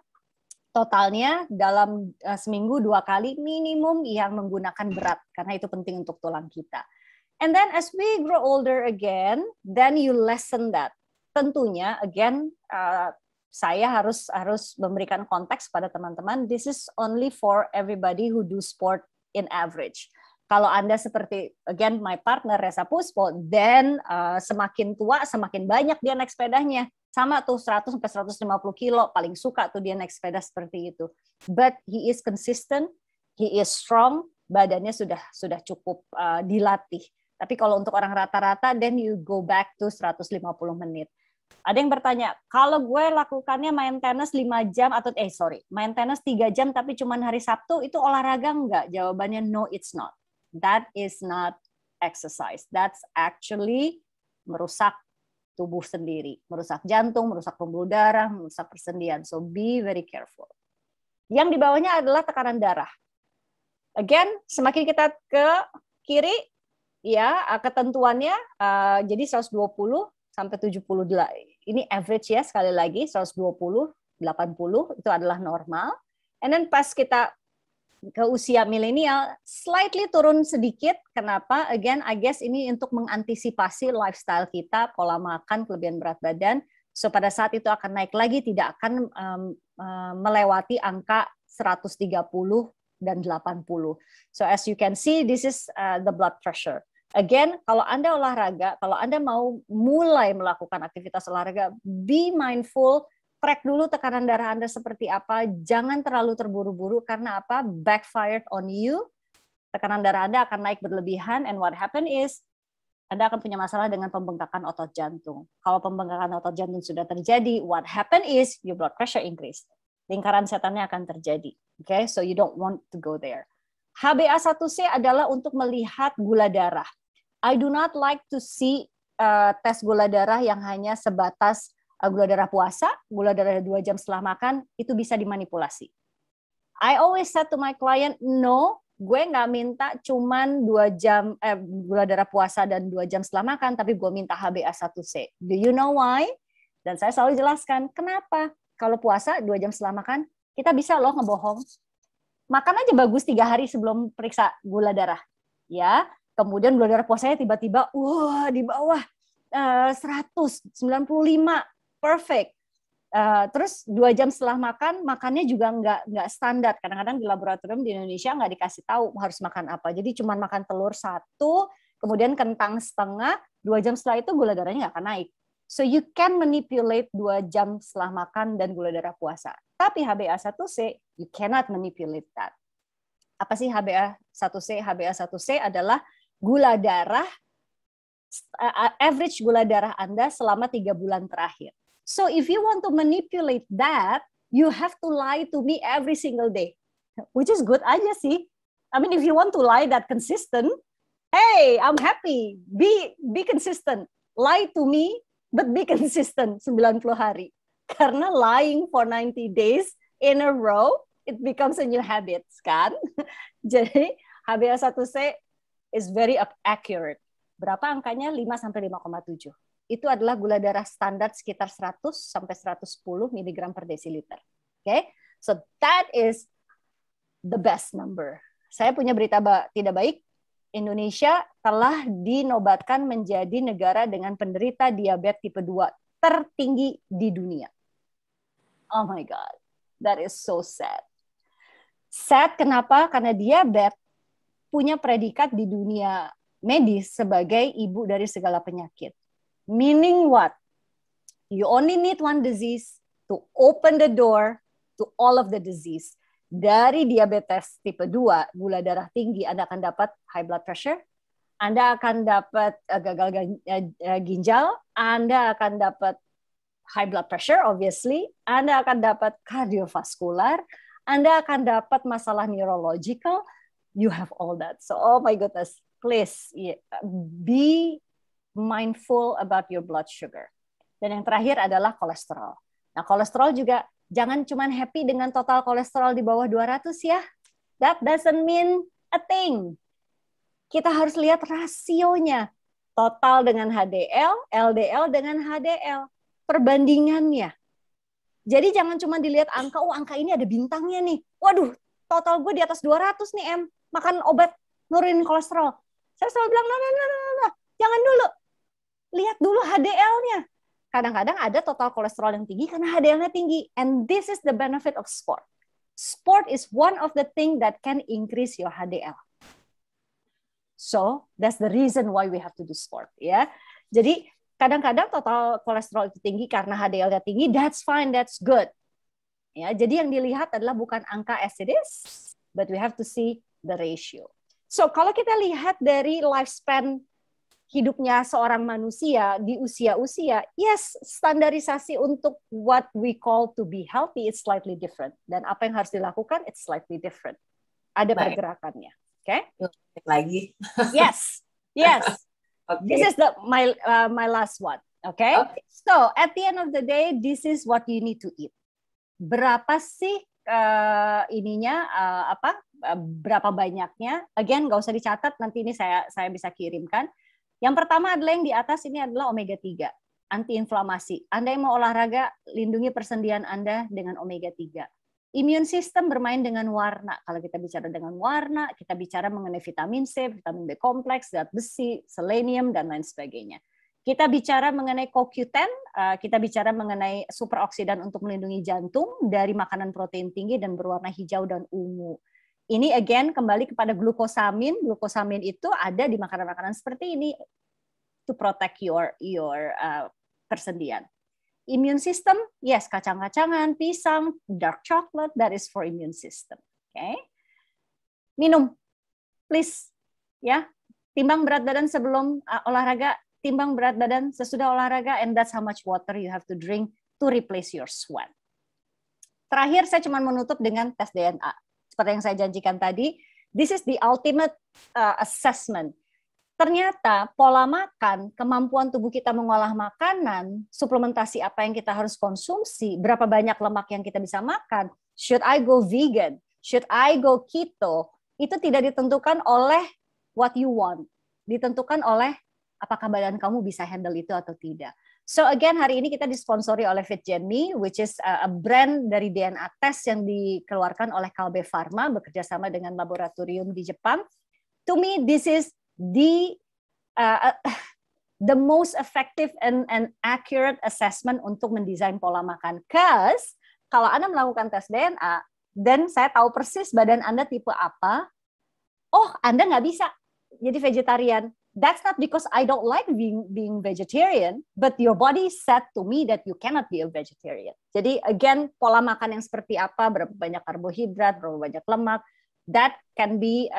Totalnya dalam seminggu 2 kali minimum yang menggunakan berat karena itu penting untuk tulang kita. And then as we grow older again, then you lessen that. Tentunya again saya harus memberikan konteks pada teman-teman. This is only for everybody who do sport in average. Kalau Anda seperti again my partner Reza Puspo, then semakin tua semakin banyak dia naik sepedanya. Sama tuh 100 sampai 150 kilo, paling suka tuh dia naik sepeda seperti itu. But he is consistent, he is strong, badannya sudah cukup dilatih. Tapi kalau untuk orang rata-rata, then you go back to 150 menit. Ada yang bertanya, kalau gue lakukannya main tenis 5 jam atau main tenis 3 jam tapi cuma hari Sabtu, itu olahraga enggak? Jawabannya no, it's not. That is not exercise. That's actually merusak tubuh sendiri, merusak jantung, merusak pembuluh darah, merusak persendian. So be very careful. Yang di bawahnya adalah tekanan darah. Again, semakin kita ke kiri, ya ketentuannya jadi 120 sampai 70. Ini average ya, sekali lagi 120, 80 itu adalah normal. And then pas kita ke usia milenial, slightly turun sedikit. Kenapa? Again, I guess ini untuk mengantisipasi lifestyle kita, pola makan, kelebihan berat badan. So pada saat itu akan naik lagi, tidak akan melewati angka 130 dan 80. So as you can see, this is the blood pressure. Again, kalau Anda olahraga, kalau Anda mau mulai melakukan aktivitas olahraga, be mindful, track dulu tekanan darah Anda seperti apa, jangan terlalu terburu-buru, karena apa? Backfired on you, tekanan darah Anda akan naik berlebihan, and what happen is, Anda akan punya masalah dengan pembengkakan otot jantung. Kalau pembengkakan otot jantung sudah terjadi, what happen is, your blood pressure increase. Lingkaran setannya akan terjadi. Okay, so you don't want to go there. HbA1c adalah untuk melihat gula darah. I do not like to see tes gula darah yang hanya sebatas gula darah puasa, gula darah 2 jam setelah makan, itu bisa dimanipulasi. I always said to my client, no, gue nggak minta cuman 2 jam gula darah puasa dan 2 jam setelah makan, tapi gue minta HbA1c. Do you know why? Dan saya selalu jelaskan, kenapa? Kalau puasa 2 jam setelah makan, kita bisa loh ngebohong. Makan aja bagus 3 hari sebelum periksa gula darah. Ya, kemudian gula darah puasanya tiba-tiba, wah di bawah 195, perfect. Terus 2 jam setelah makan, makannya juga nggak standar. Kadang-kadang di laboratorium di Indonesia nggak dikasih tahu harus makan apa. Jadi cuma makan telur 1, kemudian kentang setengah, 2 jam setelah itu gula darahnya nggak akan naik. So you can manipulate 2 jam setelah makan dan gula darah puasa. Tapi HbA1c, you cannot manipulate that. Apa sih HbA1c? HbA1c adalah gula darah, average gula darah Anda selama 3 bulan terakhir. So if you want to manipulate that, you have to lie to me every single day. Which is good aja sih. I mean, if you want to lie that consistent, hey, I'm happy. Be consistent. Lie to me, but be consistent 90 hari. Karena lying for 90 days in a row, it becomes a new habit, kan? Jadi HbA1c is very accurate. Berapa angkanya? 5 sampai 5,7. Itu adalah gula darah standar sekitar 100 sampai 110 mg per desiliter. Okay? So that is the best number. Saya punya berita tidak baik. Indonesia telah dinobatkan menjadi negara dengan penderita diabetes tipe 2 tertinggi di dunia. Oh my God, that is so sad. Sad kenapa? Karena diabetes punya predikat di dunia medis sebagai ibu dari segala penyakit. Meaning what? You only need one disease to open the door to all of the disease. Dari diabetes tipe 2, gula darah tinggi, Anda akan dapat high blood pressure, Anda akan dapat gagal ginjal, Anda akan dapat high blood pressure, obviously, Anda akan dapat kardiovaskular, Anda akan dapat masalah neurological, you have all that. So, oh my goodness, please be mindful about your blood sugar. Dan yang terakhir adalah kolesterol. Nah, kolesterol juga jangan cuma happy dengan total kolesterol di bawah 200 ya. That doesn't mean a thing. Kita harus lihat rasionya. Total dengan HDL, LDL dengan HDL. Perbandingannya. Jadi jangan cuma dilihat angka, oh angka ini ada bintangnya nih. Waduh, total gue di atas 200 nih M. Makan obat nurunin kolesterol. Saya selalu bilang, no. Jangan dulu. Lihat dulu HDL-nya. Kadang-kadang ada total kolesterol yang tinggi karena HDL-nya tinggi. And this is the benefit of sport. Sport is one of the things that can increase your HDL. So, that's the reason why we have to do sport. Ya. Jadi, kadang-kadang total kolesterol itu tinggi karena HDL-nya tinggi, that's fine, that's good. Ya, jadi yang dilihat adalah bukan angka as it is, but we have to see the ratio. So kalau kita lihat dari lifespan hidupnya seorang manusia di usia-usia, yes, standarisasi untuk what we call to be healthy is slightly different. Dan apa yang harus dilakukan, it's slightly different. Ada pergerakannya. Okay? Lagi. Yes. Yes. Okay. This is my last one. Okay? So at the end of the day, this is what you need to eat. Berapa sih berapa banyaknya? Again, nggak usah dicatat. Nanti ini saya bisa kirimkan. Yang pertama adalah yang di atas ini adalah omega 3, antiinflamasi. Anda yang mau olahraga, lindungi persendian Anda dengan omega 3. Immune system bermain dengan warna. Kalau kita bicara dengan warna, kita bicara mengenai vitamin C, vitamin B kompleks, zat besi, selenium, dan lain sebagainya. Kita bicara mengenai CoQ10, kita bicara mengenai superoksidan untuk melindungi jantung dari makanan protein tinggi dan berwarna hijau dan ungu. Ini again kembali kepada glukosamin. Glukosamin itu ada di makanan-makanan seperti ini to protect your persendian. Immune system, yes, kacang-kacangan, pisang, dark chocolate, that is for immune system. Okay. Minum, please, ya. Timbang berat badan sebelum olahraga, timbang berat badan sesudah olahraga, and that's how much water you have to drink to replace your sweat. Terakhir, saya cuma menutup dengan tes DNA. Seperti yang saya janjikan tadi, this is the ultimate assessment. Ternyata pola makan, kemampuan tubuh kita mengolah makanan, suplementasi apa yang kita harus konsumsi, berapa banyak lemak yang kita bisa makan, should I go vegan, should I go keto, itu tidak ditentukan oleh what you want, ditentukan oleh apakah badan kamu bisa handle itu atau tidak. So again, hari ini kita disponsori oleh FitGenMe, which is a brand dari DNA test yang dikeluarkan oleh Kalbe Pharma, bekerja sama dengan laboratorium di Jepang. To me, this is the most effective and accurate assessment untuk mendesain pola makan. Cause kalau Anda melakukan tes DNA, dan saya tahu persis badan Anda tipe apa, oh Anda nggak bisa jadi vegetarian. That's not because I don't like being vegetarian, but your body said to me that you cannot be a vegetarian. Jadi again, pola makan yang seperti apa, berapa banyak karbohidrat, berapa banyak lemak, that can be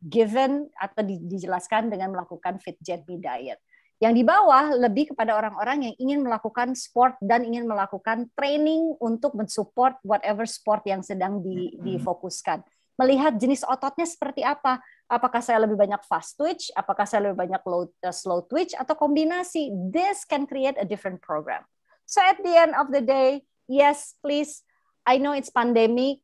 given atau dijelaskan dengan melakukan FitGenMe diet. Yang di bawah lebih kepada orang-orang yang ingin melakukan sport dan ingin melakukan training untuk mensupport whatever sport yang sedang difokuskan. Melihat jenis ototnya seperti apa. Apakah saya lebih banyak fast twitch, apakah saya lebih banyak slow twitch, atau kombinasi. This can create a different program. So at the end of the day, yes, please, I know it's pandemic,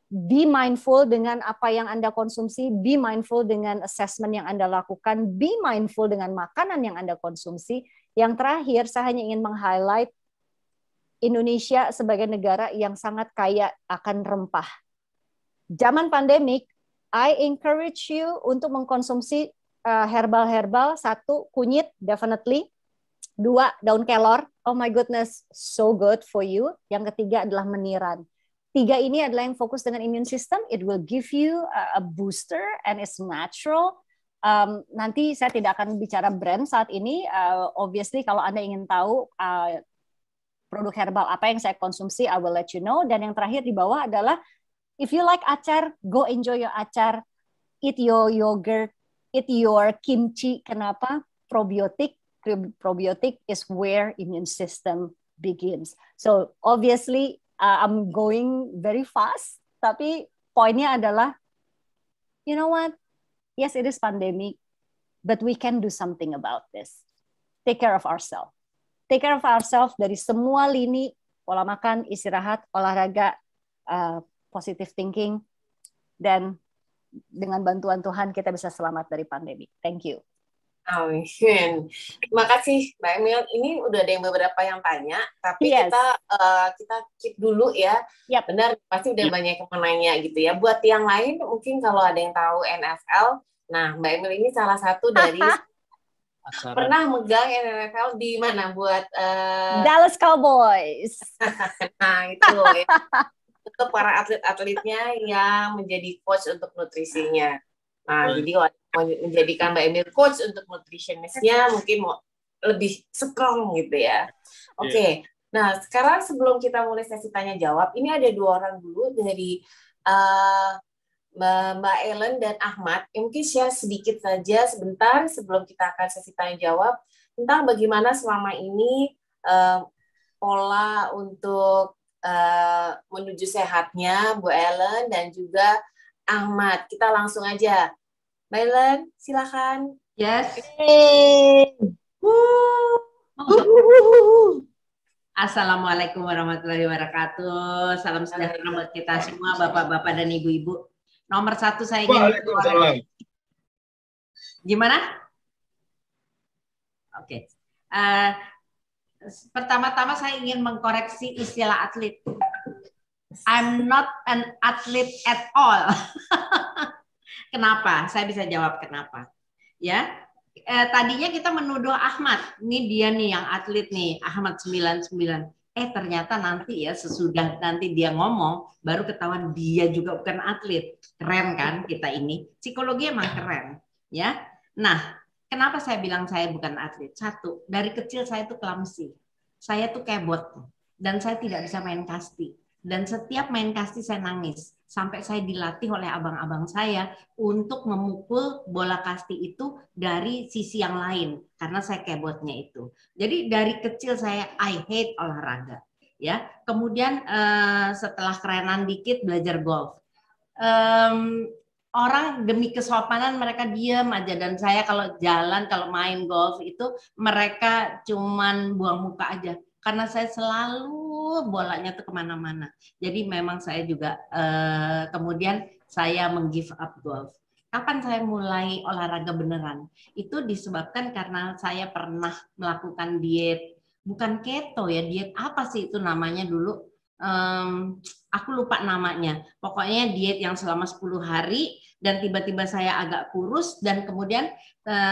be mindful dengan apa yang Anda konsumsi, be mindful dengan assessment yang Anda lakukan, be mindful dengan makanan yang Anda konsumsi. Yang terakhir, saya hanya ingin meng-highlight Indonesia sebagai negara yang sangat kaya akan rempah. Zaman pandemik, I encourage you untuk mengkonsumsi herbal-herbal. 1, kunyit, definitely. 2, daun kelor. Oh my goodness, so good for you. Yang ketiga adalah meniran. 3 ini adalah yang fokus dengan immune system. It will give you a booster and it's natural. Nanti saya tidak akan bicara brand saat ini. Obviously kalau Anda ingin tahu produk herbal apa yang saya konsumsi, I will let you know. Dan yang terakhir di bawah adalah if you like acar, go enjoy your acar, eat your yogurt, eat your kimchi. Kenapa? Probiotic is where immune system begins. So obviously I'm going very fast, tapi poinnya adalah, you know what? Yes, it is pandemic, but we can do something about this. Take care of ourselves. Take care of ourselves dari semua lini, pola makan, istirahat, olahraga, positive thinking, dan dengan bantuan Tuhan kita bisa selamat dari pandemi. Thank you. Amin. Terima kasih Mbak Emil. Ini udah ada yang beberapa yang tanya, tapi Yes. kita keep dulu ya. Yep. Benar, pasti udah banyak yang menanya gitu ya. Buat yang lain mungkin kalau ada yang tahu NFL, nah Mbak Emil ini salah satu dari pernah megang NFL di mana buat Dallas Cowboys. nah itu ya. Untuk para atlet-atletnya yang menjadi coach untuk nutrisinya. Nah, jadi menjadikan Mbak Emil coach untuk nutritionistnya, mungkin lebih strong gitu ya. Oke. Nah, sekarang sebelum kita mulai sesi tanya jawab, ini ada 2 orang dulu dari Mbak Ellen dan Ahmad. Mungkin share sedikit saja sebentar sebelum kita akan sesi tanya jawab tentang bagaimana selama ini pola untuk menuju sehatnya Bu Ellen dan juga Ahmad. Kita langsung aja. Mbak Ellen, silakan. Yes. Assalamualaikum warahmatullahi wabarakatuh. Salam sejahtera buat kita semua, bapak-bapak dan ibu-ibu. Nomor 1 saya ingin. Waalaikumsalam. Gimana? Oke. Pertama-tama saya ingin mengkoreksi istilah atlet. I'm not an athlete at all. Kenapa? Saya bisa jawab kenapa. Ya. Tadinya kita menuduh Ahmad, ini dia nih yang atlet nih, Ahmad 99. Ternyata nanti ya sesudah nanti dia ngomong, baru ketahuan dia juga bukan atlet. Keren kan kita ini? Psikologi emang keren, ya. Nah, kenapa saya bilang saya bukan atlet? 1, dari kecil saya tuh clumsy. Saya tuh kebot dan saya tidak bisa main kasti. Dan setiap main kasti saya nangis. Sampai saya dilatih oleh abang-abang saya untuk memukul bola kasti itu dari sisi yang lain karena saya kebotnya itu. Jadi dari kecil saya I hate olahraga, ya. Kemudian setelah kerenan dikit belajar golf. Orang demi kesopanan mereka diam aja, dan saya kalau jalan kalau main golf itu mereka cuman buang muka aja. Karena saya selalu bolanya tuh kemana-mana. Jadi memang saya juga kemudian saya meng-give up golf. Kapan saya mulai olahraga beneran? Itu disebabkan karena saya pernah melakukan diet. Bukan keto ya, diet apa sih itu namanya dulu? Aku lupa namanya. Pokoknya diet yang selama 10 hari dan tiba-tiba saya agak kurus dan kemudian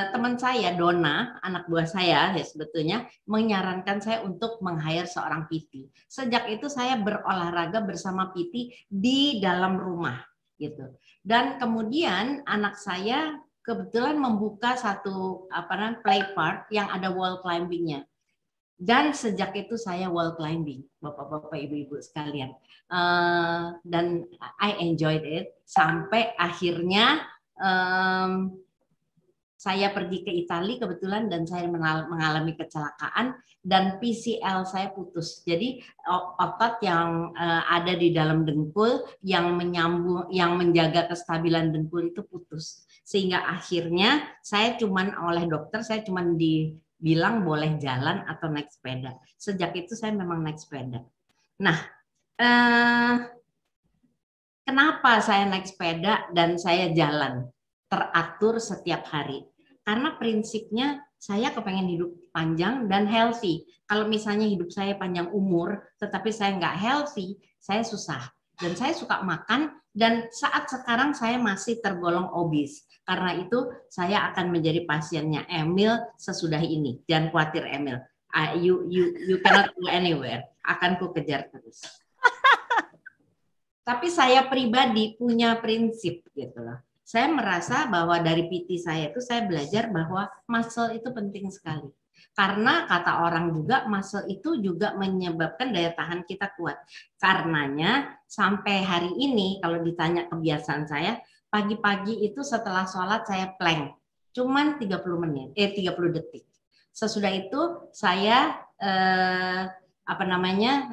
teman saya Donna, anak buah saya ya sebetulnya menyarankan saya untuk meng-hire seorang PT. Sejak itu saya berolahraga bersama PT di dalam rumah gitu. Dan kemudian anak saya kebetulan membuka satu play park yang ada wall climbing-nya. Dan sejak itu saya wall climbing, bapak-bapak, ibu-ibu sekalian. Dan I enjoyed it sampai akhirnya saya pergi ke Italia kebetulan dan saya mengalami kecelakaan dan PCL saya putus. Jadi otot yang ada di dalam dengkul yang menyambung, yang menjaga kestabilan dengkul itu putus. Sehingga akhirnya saya oleh dokter saya cuman dibilang boleh jalan atau naik sepeda. Sejak itu saya memang naik sepeda. Nah, kenapa saya naik sepeda dan saya jalan teratur setiap hari? Karena prinsipnya saya kepengen hidup panjang dan healthy. Kalau misalnya hidup saya panjang umur, tetapi saya nggak healthy, saya susah. Dan saya suka makan, dan saat sekarang saya masih tergolong obes. Karena itu saya akan menjadi pasiennya Emil sesudah ini. Jangan khawatir Emil, you cannot go anywhere. Akan ku kejar terus. Tapi saya pribadi punya prinsip gitu loh. Saya merasa bahwa dari PT saya itu saya belajar bahwa muscle itu penting sekali. Karena kata orang juga muscle itu juga menyebabkan daya tahan kita kuat. Karenanya sampai hari ini kalau ditanya kebiasaan saya, pagi-pagi itu setelah sholat saya plank. Cuman 30 detik. Sesudah itu saya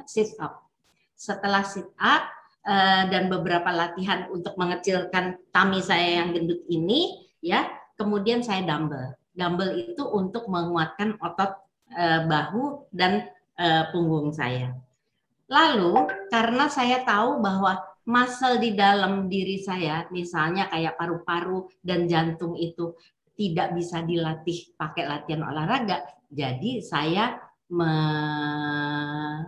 sit up. Setelah sit up dan beberapa latihan untuk mengecilkan tummy saya yang gendut ini, ya. Kemudian saya dumbbell. Dumbbell itu untuk menguatkan otot bahu dan punggung saya. Lalu karena saya tahu bahwa muscle di dalam diri saya, misalnya kayak paru-paru dan jantung itu tidak bisa dilatih pakai latihan olahraga, jadi saya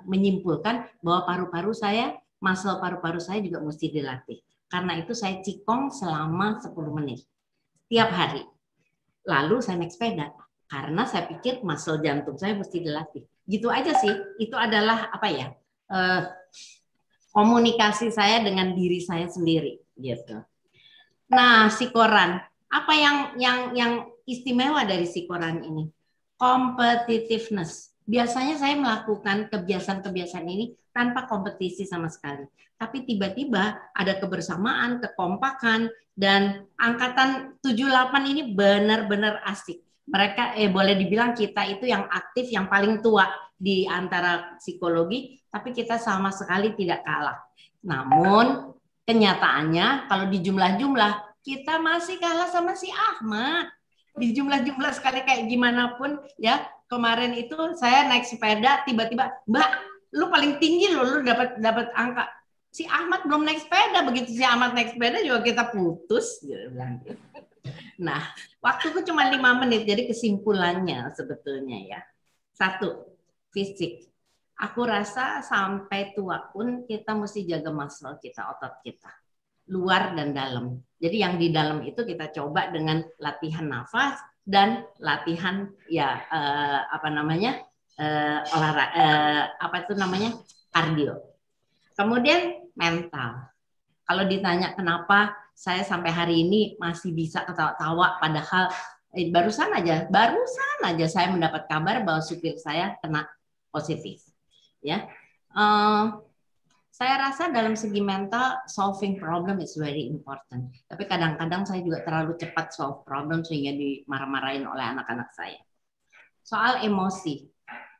menyimpulkan bahwa paru-paru saya, muscle paru-paru saya juga mesti dilatih. Karena itu saya cikong selama 10 menit tiap hari. Lalu saya naik sepeda karena saya pikir muscle jantung saya mesti dilatih. Gitu aja sih. Itu adalah komunikasi saya dengan diri saya sendiri gitu. Nah, si koran, apa yang istimewa dari si koran ini? competitiveness. Biasanya saya melakukan kebiasaan-kebiasaan ini tanpa kompetisi sama sekali. Tapi tiba-tiba ada kebersamaan, kekompakan, dan angkatan 78 ini benar-benar asik. Mereka boleh dibilang kita itu yang aktif, yang paling tua di antara psikologi, tapi kita sama sekali tidak kalah. Namun kenyataannya kalau di jumlah-jumlah kita masih kalah sama si Ahmad. Di jumlah-jumlah sekali kayak gimana pun ya. Kemarin itu saya naik sepeda, tiba-tiba, Mbak, lu paling tinggi lu dapat angka. Si Ahmad belum naik sepeda, begitu si Ahmad naik sepeda juga kita putus. Nah, waktuku cuma 5 menit, jadi kesimpulannya sebetulnya ya. 1, fisik. Aku rasa sampai tua pun kita mesti jaga muscle kita, otot kita. Luar dan dalam. Jadi yang di dalam itu kita coba dengan latihan nafas, dan latihan ya kardio. Kemudian mental. Kalau ditanya kenapa saya sampai hari ini masih bisa ketawa-tawa, padahal barusan aja saya mendapat kabar bahwa supir saya kena positif. Ya, saya rasa dalam segi mental, solving problem is very important. Tapi kadang-kadang saya juga terlalu cepat solve problem sehingga dimarah-marahin oleh anak-anak saya. Soal emosi.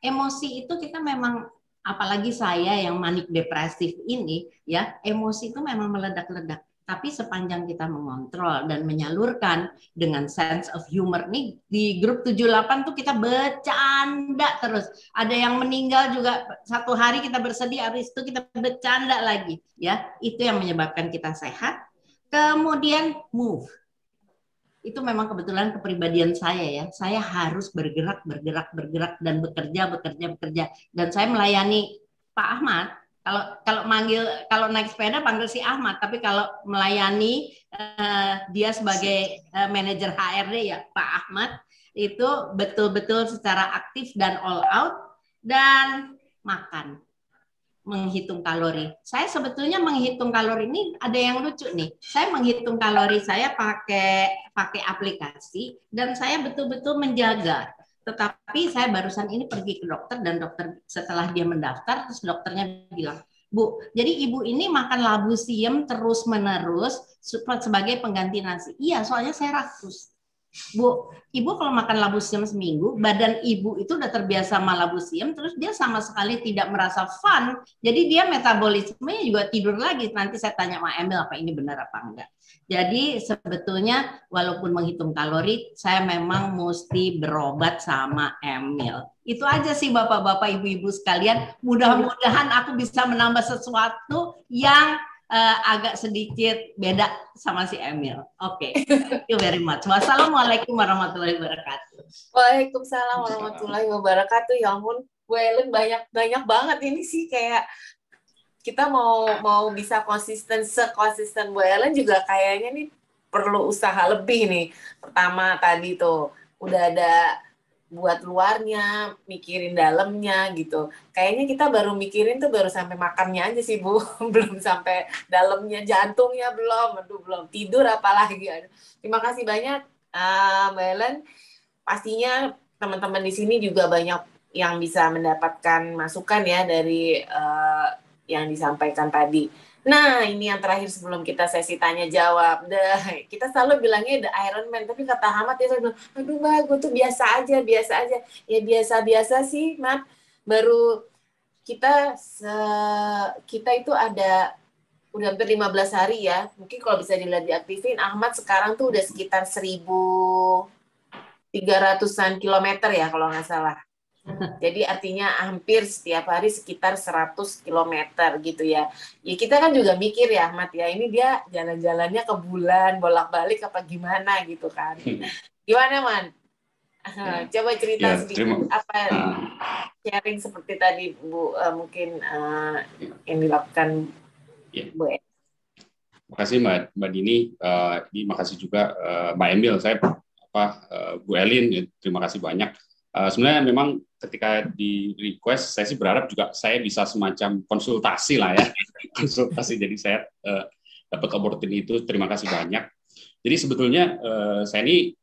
Emosi itu kita memang, apalagi saya yang manik depresif ini, ya emosi itu memang meledak-ledak. Tapi sepanjang kita mengontrol dan menyalurkan dengan sense of humor nih, di grup 78 tuh kita bercanda terus. Ada yang meninggal juga, satu hari kita bersedih, habis itu kita bercanda lagi. Ya, itu yang menyebabkan kita sehat. Kemudian move. Itu memang kebetulan kepribadian saya ya. Saya harus bergerak dan bekerja. Dan saya melayani Pak Ahmad. Kalau naik sepeda panggil si Ahmad, tapi kalau melayani dia sebagai manajer HRD ya Pak Ahmad, itu betul-betul secara aktif dan all out. Dan makan, menghitung kalori. Saya sebetulnya menghitung kalori ini ada yang lucu nih. Saya menghitung kalori saya pakai aplikasi, dan saya betul-betul menjaga. Tetapi saya barusan ini pergi ke dokter, dan dokter setelah dia mendaftar, terus dokternya bilang, Bu, jadi ibu ini makan labu siam terus-menerus sebagai pengganti nasi. Iya, soalnya saya rakus. Bu, ibu kalau makan labu siam seminggu, badan ibu itu udah terbiasa sama labu siam, terus dia sama sekali tidak merasa fun, jadi dia metabolismenya juga tidur lagi. Nanti saya tanya sama Emil apa ini benar apa enggak. Jadi sebetulnya walaupun menghitung kalori, saya memang mesti berobat sama Emil. Itu aja sih Bapak-bapak, Ibu-ibu sekalian. Mudah-mudahan aku bisa menambah sesuatu yang agak sedikit beda sama si Emil. Oke, thank you very much. Wassalamualaikum warahmatullahi wabarakatuh. Waalaikumsalam warahmatullahi wabarakatuh. Ya ampun, Bu Ellen banyak banget ini sih, kayak kita mau bisa sekonsisten Bu Ellen juga kayaknya nih perlu usaha lebih nih. Pertama tadi tuh udah ada buat luarnya, mikirin dalamnya gitu. Kayaknya kita baru mikirin tuh baru sampai makannya aja sih Bu, belum sampai dalamnya, jantungnya belum tidur apalagi. Terima kasih banyak Mbak Ellen. Pastinya teman-teman di sini juga banyak yang bisa mendapatkan masukan ya dari yang disampaikan tadi. Nah, ini yang terakhir sebelum kita sesi tanya jawab. Kita selalu bilangnya the Iron Man, tapi kata Ahmad dia selalu bilang, aduh Mbak, gue tuh biasa aja. Ya biasa-biasa sih, Mat. Baru kita itu ada udah hampir 15 hari ya. Mungkin kalau bisa dilihat diaktifin, Ahmad sekarang tuh udah sekitar 1.300-an kilometer ya kalau nggak salah. Jadi artinya hampir setiap hari sekitar 100 km gitu ya. Ya kita kan juga mikir ya Ahmad ya, ini dia jalan-jalannya ke bulan, bolak-balik apa gimana gitu kan. Gimana Man? Coba cerita sedikit sharing seperti tadi Bu, mungkin yang dilakukan Bu. Terima kasih Mbak Dini, terima kasih juga Mbak Emil, Bu Elin, terima kasih banyak. Sebenarnya memang ketika di request, saya sih berharap juga saya bisa semacam konsultasi lah ya, konsultasi. Jadi saya dapat opportunity itu, terima kasih banyak. Jadi sebetulnya saya ini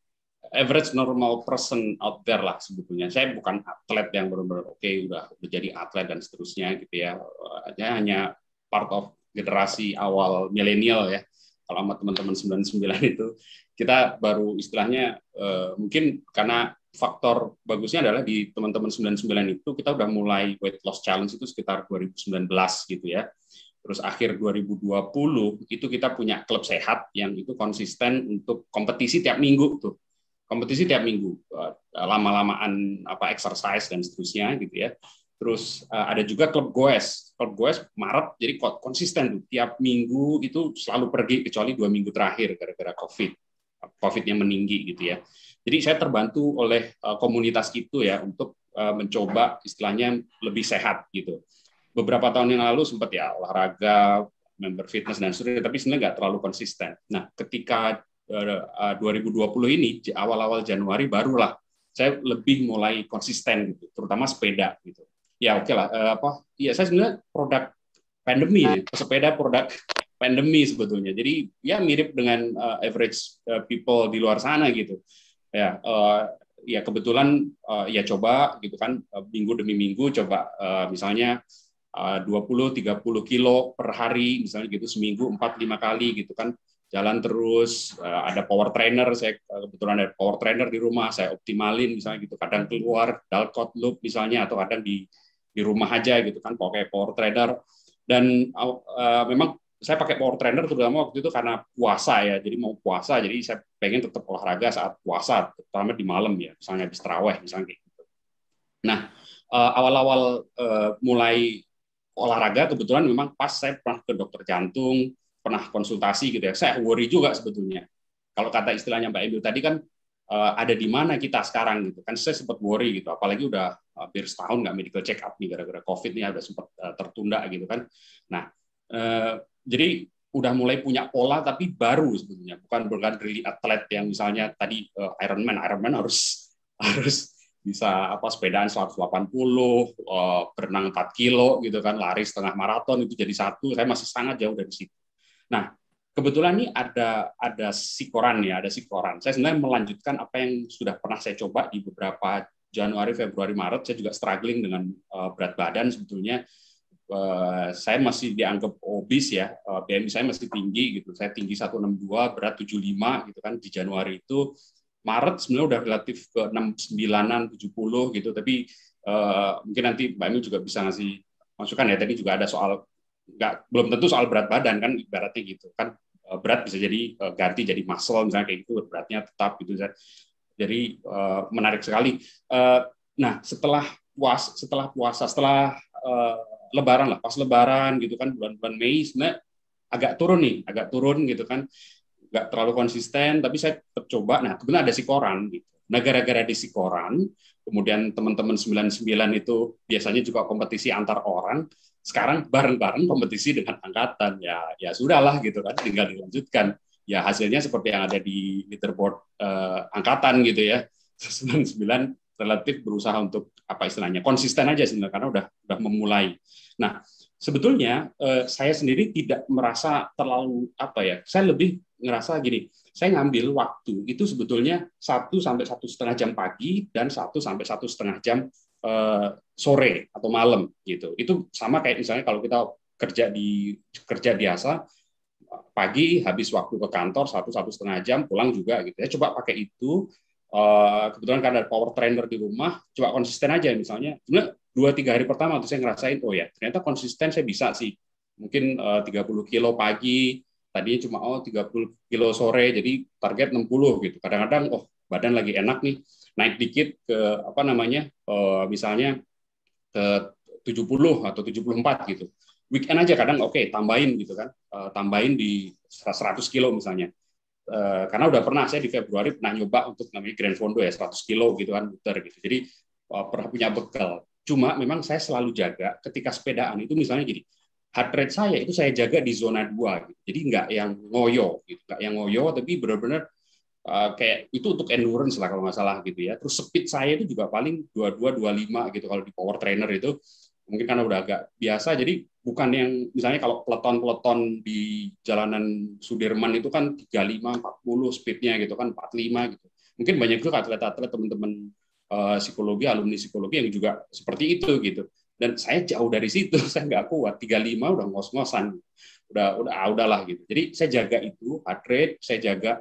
average normal person out there lah sebetulnya. Saya bukan atlet yang benar-benar udah jadi atlet dan seterusnya gitu ya. Saya hanya part of generasi awal milenial ya. Kalau sama teman-teman 99 itu kita baru istilahnya mungkin karena faktor bagusnya adalah di teman-teman 99 itu kita udah mulai weight loss challenge itu sekitar 2019 gitu ya. Terus akhir 2020 itu kita punya klub sehat yang itu konsisten untuk kompetisi tiap minggu tuh. Kompetisi tiap minggu, lama-lamaan exercise dan seterusnya gitu ya. Terus ada juga klub goes. Klub goes Maret jadi konsisten tuh. Tiap minggu itu selalu pergi kecuali 2 minggu terakhir gara-gara COVID-nya meninggi gitu ya. Jadi saya terbantu oleh komunitas itu ya untuk mencoba istilahnya lebih sehat gitu. Beberapa tahun yang lalu sempat ya olahraga, member fitness dan seterusnya, tapi sebenarnya nggak terlalu konsisten. Nah, ketika 2020 ini awal-awal Januari barulah saya lebih mulai konsisten gitu, terutama sepeda gitu. Ya oke lah, ya saya sebenarnya produk pandemi, sepeda produk pandemi sebetulnya. Jadi ya mirip dengan average people di luar sana gitu. Ya, ya kebetulan ya coba gitu kan minggu demi minggu coba misalnya 20-30 kilo per hari misalnya gitu seminggu 4-5 kali gitu kan. Jalan terus, ada power trainer, saya kebetulan ada power trainer di rumah, saya optimalin misalnya gitu, kadang keluar Dalcott Loop misalnya, atau kadang di rumah aja gitu kan, pakai power trainer. Dan memang saya pakai power trainer terutama waktu itu karena puasa ya, jadi mau puasa, jadi saya pengen tetap olahraga saat puasa, terutama di malam ya, misalnya habis tarawih misalnya gitu. Nah, awal-awal mulai olahraga kebetulan memang pas saya pernah ke dokter jantung, pernah konsultasi gitu ya, saya worry juga sebetulnya. Kalau kata istilahnya Mbak Emil tadi kan ada di mana kita sekarang gitu kan, saya sempat worry gitu, apalagi udah hampir setahun nggak medical check up nih gara-gara COVID nih, udah sempat tertunda gitu kan. Nah, jadi udah mulai punya pola tapi baru sebetulnya, bukan really atlet yang misalnya tadi Ironman harus bisa sepedaan 180, berenang 4 kilo gitu kan, lari setengah maraton itu jadi satu, saya masih sangat jauh dari situ. Nah, kebetulan nih ada sikoran ya, ada sikoran. Saya sebenarnya melanjutkan apa yang sudah pernah saya coba di beberapa Januari, Februari, Maret. Saya juga struggling dengan berat badan sebetulnya. Saya masih dianggap obes ya, BMI saya masih tinggi gitu. Saya tinggi 162, berat 75 gitu kan di Januari itu. Maret sebenarnya udah relatif ke 69-an, 70 gitu. Tapi mungkin nanti Mbak Emil juga bisa ngasih masukan ya. Tadi juga ada soal belum tentu soal berat badan kan, ibaratnya gitu kan, berat bisa jadi ganti jadi muscle misalnya kayak gitu, beratnya tetap gitu. Jadi menarik sekali. Nah setelah puasa, setelah Lebaran lah, pas Lebaran gitu kan, bulan-bulan Mei sebenarnya agak turun gitu kan, nggak terlalu konsisten, tapi saya tetap coba. Nah kebetulan ada sikoran gitu. Nah gara-gara di sikoran, kemudian teman-teman 99 itu biasanya juga kompetisi antar orang. Sekarang bareng-bareng kompetisi dengan angkatan, ya sudahlah gitu kan, tinggal dilanjutkan. Ya hasilnya seperti yang ada di leaderboard angkatan gitu ya. 99 relatif berusaha untuk istilahnya konsisten aja sebenarnya karena udah memulai. Nah sebetulnya saya sendiri tidak merasa terlalu saya lebih ngerasa gini. Saya ngambil waktu itu sebetulnya 1 sampai 1,5 jam pagi dan 1 sampai 1,5 jam sore atau malam gitu. Itu sama kayak misalnya kalau kita kerja biasa, pagi habis waktu ke kantor 1-1,5 jam, pulang juga gitu. Ya coba pakai itu. Kebetulan karena ada power trainer di rumah, coba konsisten aja misalnya. Sebenarnya 2-3 hari pertama tuh saya ngerasain, oh ya ternyata konsisten saya bisa sih. Mungkin 30 kilo pagi, tadinya cuma 30 kilo sore, jadi target 60 gitu. Kadang-kadang badan lagi enak nih, naik dikit ke misalnya ke 70 atau 74 gitu. Weekend aja kadang tambahin gitu kan, tambahin di 100 kilo misalnya. Karena udah pernah saya di Februari pernah nyoba untuk namanya Grand Fondo ya 100 kilo gitu kan, muter gitu. Jadi pernah punya bekal. Cuma memang saya selalu jaga ketika sepedaan itu misalnya gini, heart rate saya itu saya jaga di zona 2 gitu. Jadi nggak yang ngoyo gitu, nggak yang ngoyo tapi benar-benar kayak itu untuk endurance lah kalau nggak salah gitu ya. Terus speed saya itu juga paling 22-25 gitu kalau di power trainer itu. Mungkin karena udah agak biasa, jadi bukan yang misalnya kalau peleton-peleton di jalanan Sudirman itu kan 35-40 speednya gitu kan, 45 gitu. Mungkin banyak juga atlet-atlet teman-teman psikologi, alumni psikologi yang juga seperti itu gitu. Dan saya jauh dari situ, saya nggak kuat. 35 udah ngos-ngosan, udahlah gitu. Jadi saya jaga itu heart rate, saya jaga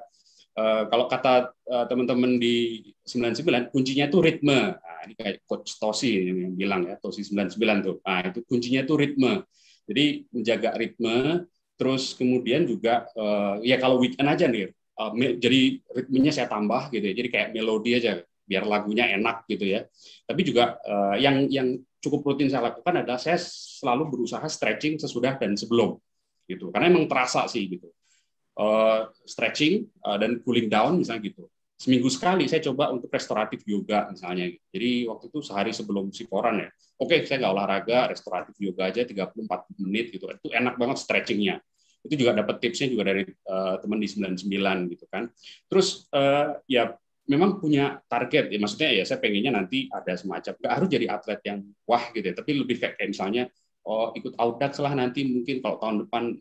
kalau kata teman-teman di 99 kuncinya itu ritme. Nah, ini kayak Coach Tosi yang bilang ya, Tosi 99 tuh. Nah, itu kuncinya itu ritme. Jadi menjaga ritme, terus kemudian juga ya kalau weekend aja nih, jadi ritmenya saya tambah gitu ya. Jadi kayak melodi aja biar lagunya enak gitu ya. Tapi juga yang cukup rutin saya lakukan adalah saya selalu berusaha stretching sesudah dan sebelum gitu. Karena emang terasa sih gitu. Stretching dan cooling down misalnya gitu. Seminggu sekali saya coba untuk restoratif yoga misalnya. Jadi waktu itu sehari sebelum Sikoran ya. Oke, saya nggak olahraga, restoratif yoga aja 30-40 menit gitu. Itu enak banget stretchingnya. Itu juga dapat tipsnya juga dari teman di 99 gitu kan. Terus ya memang punya target ya, maksudnya ya saya pengennya nanti ada semacam, nggak harus jadi atlet yang wah gitu ya, tapi lebih kayak misalnya ikut Audax lah nanti mungkin kalau tahun depan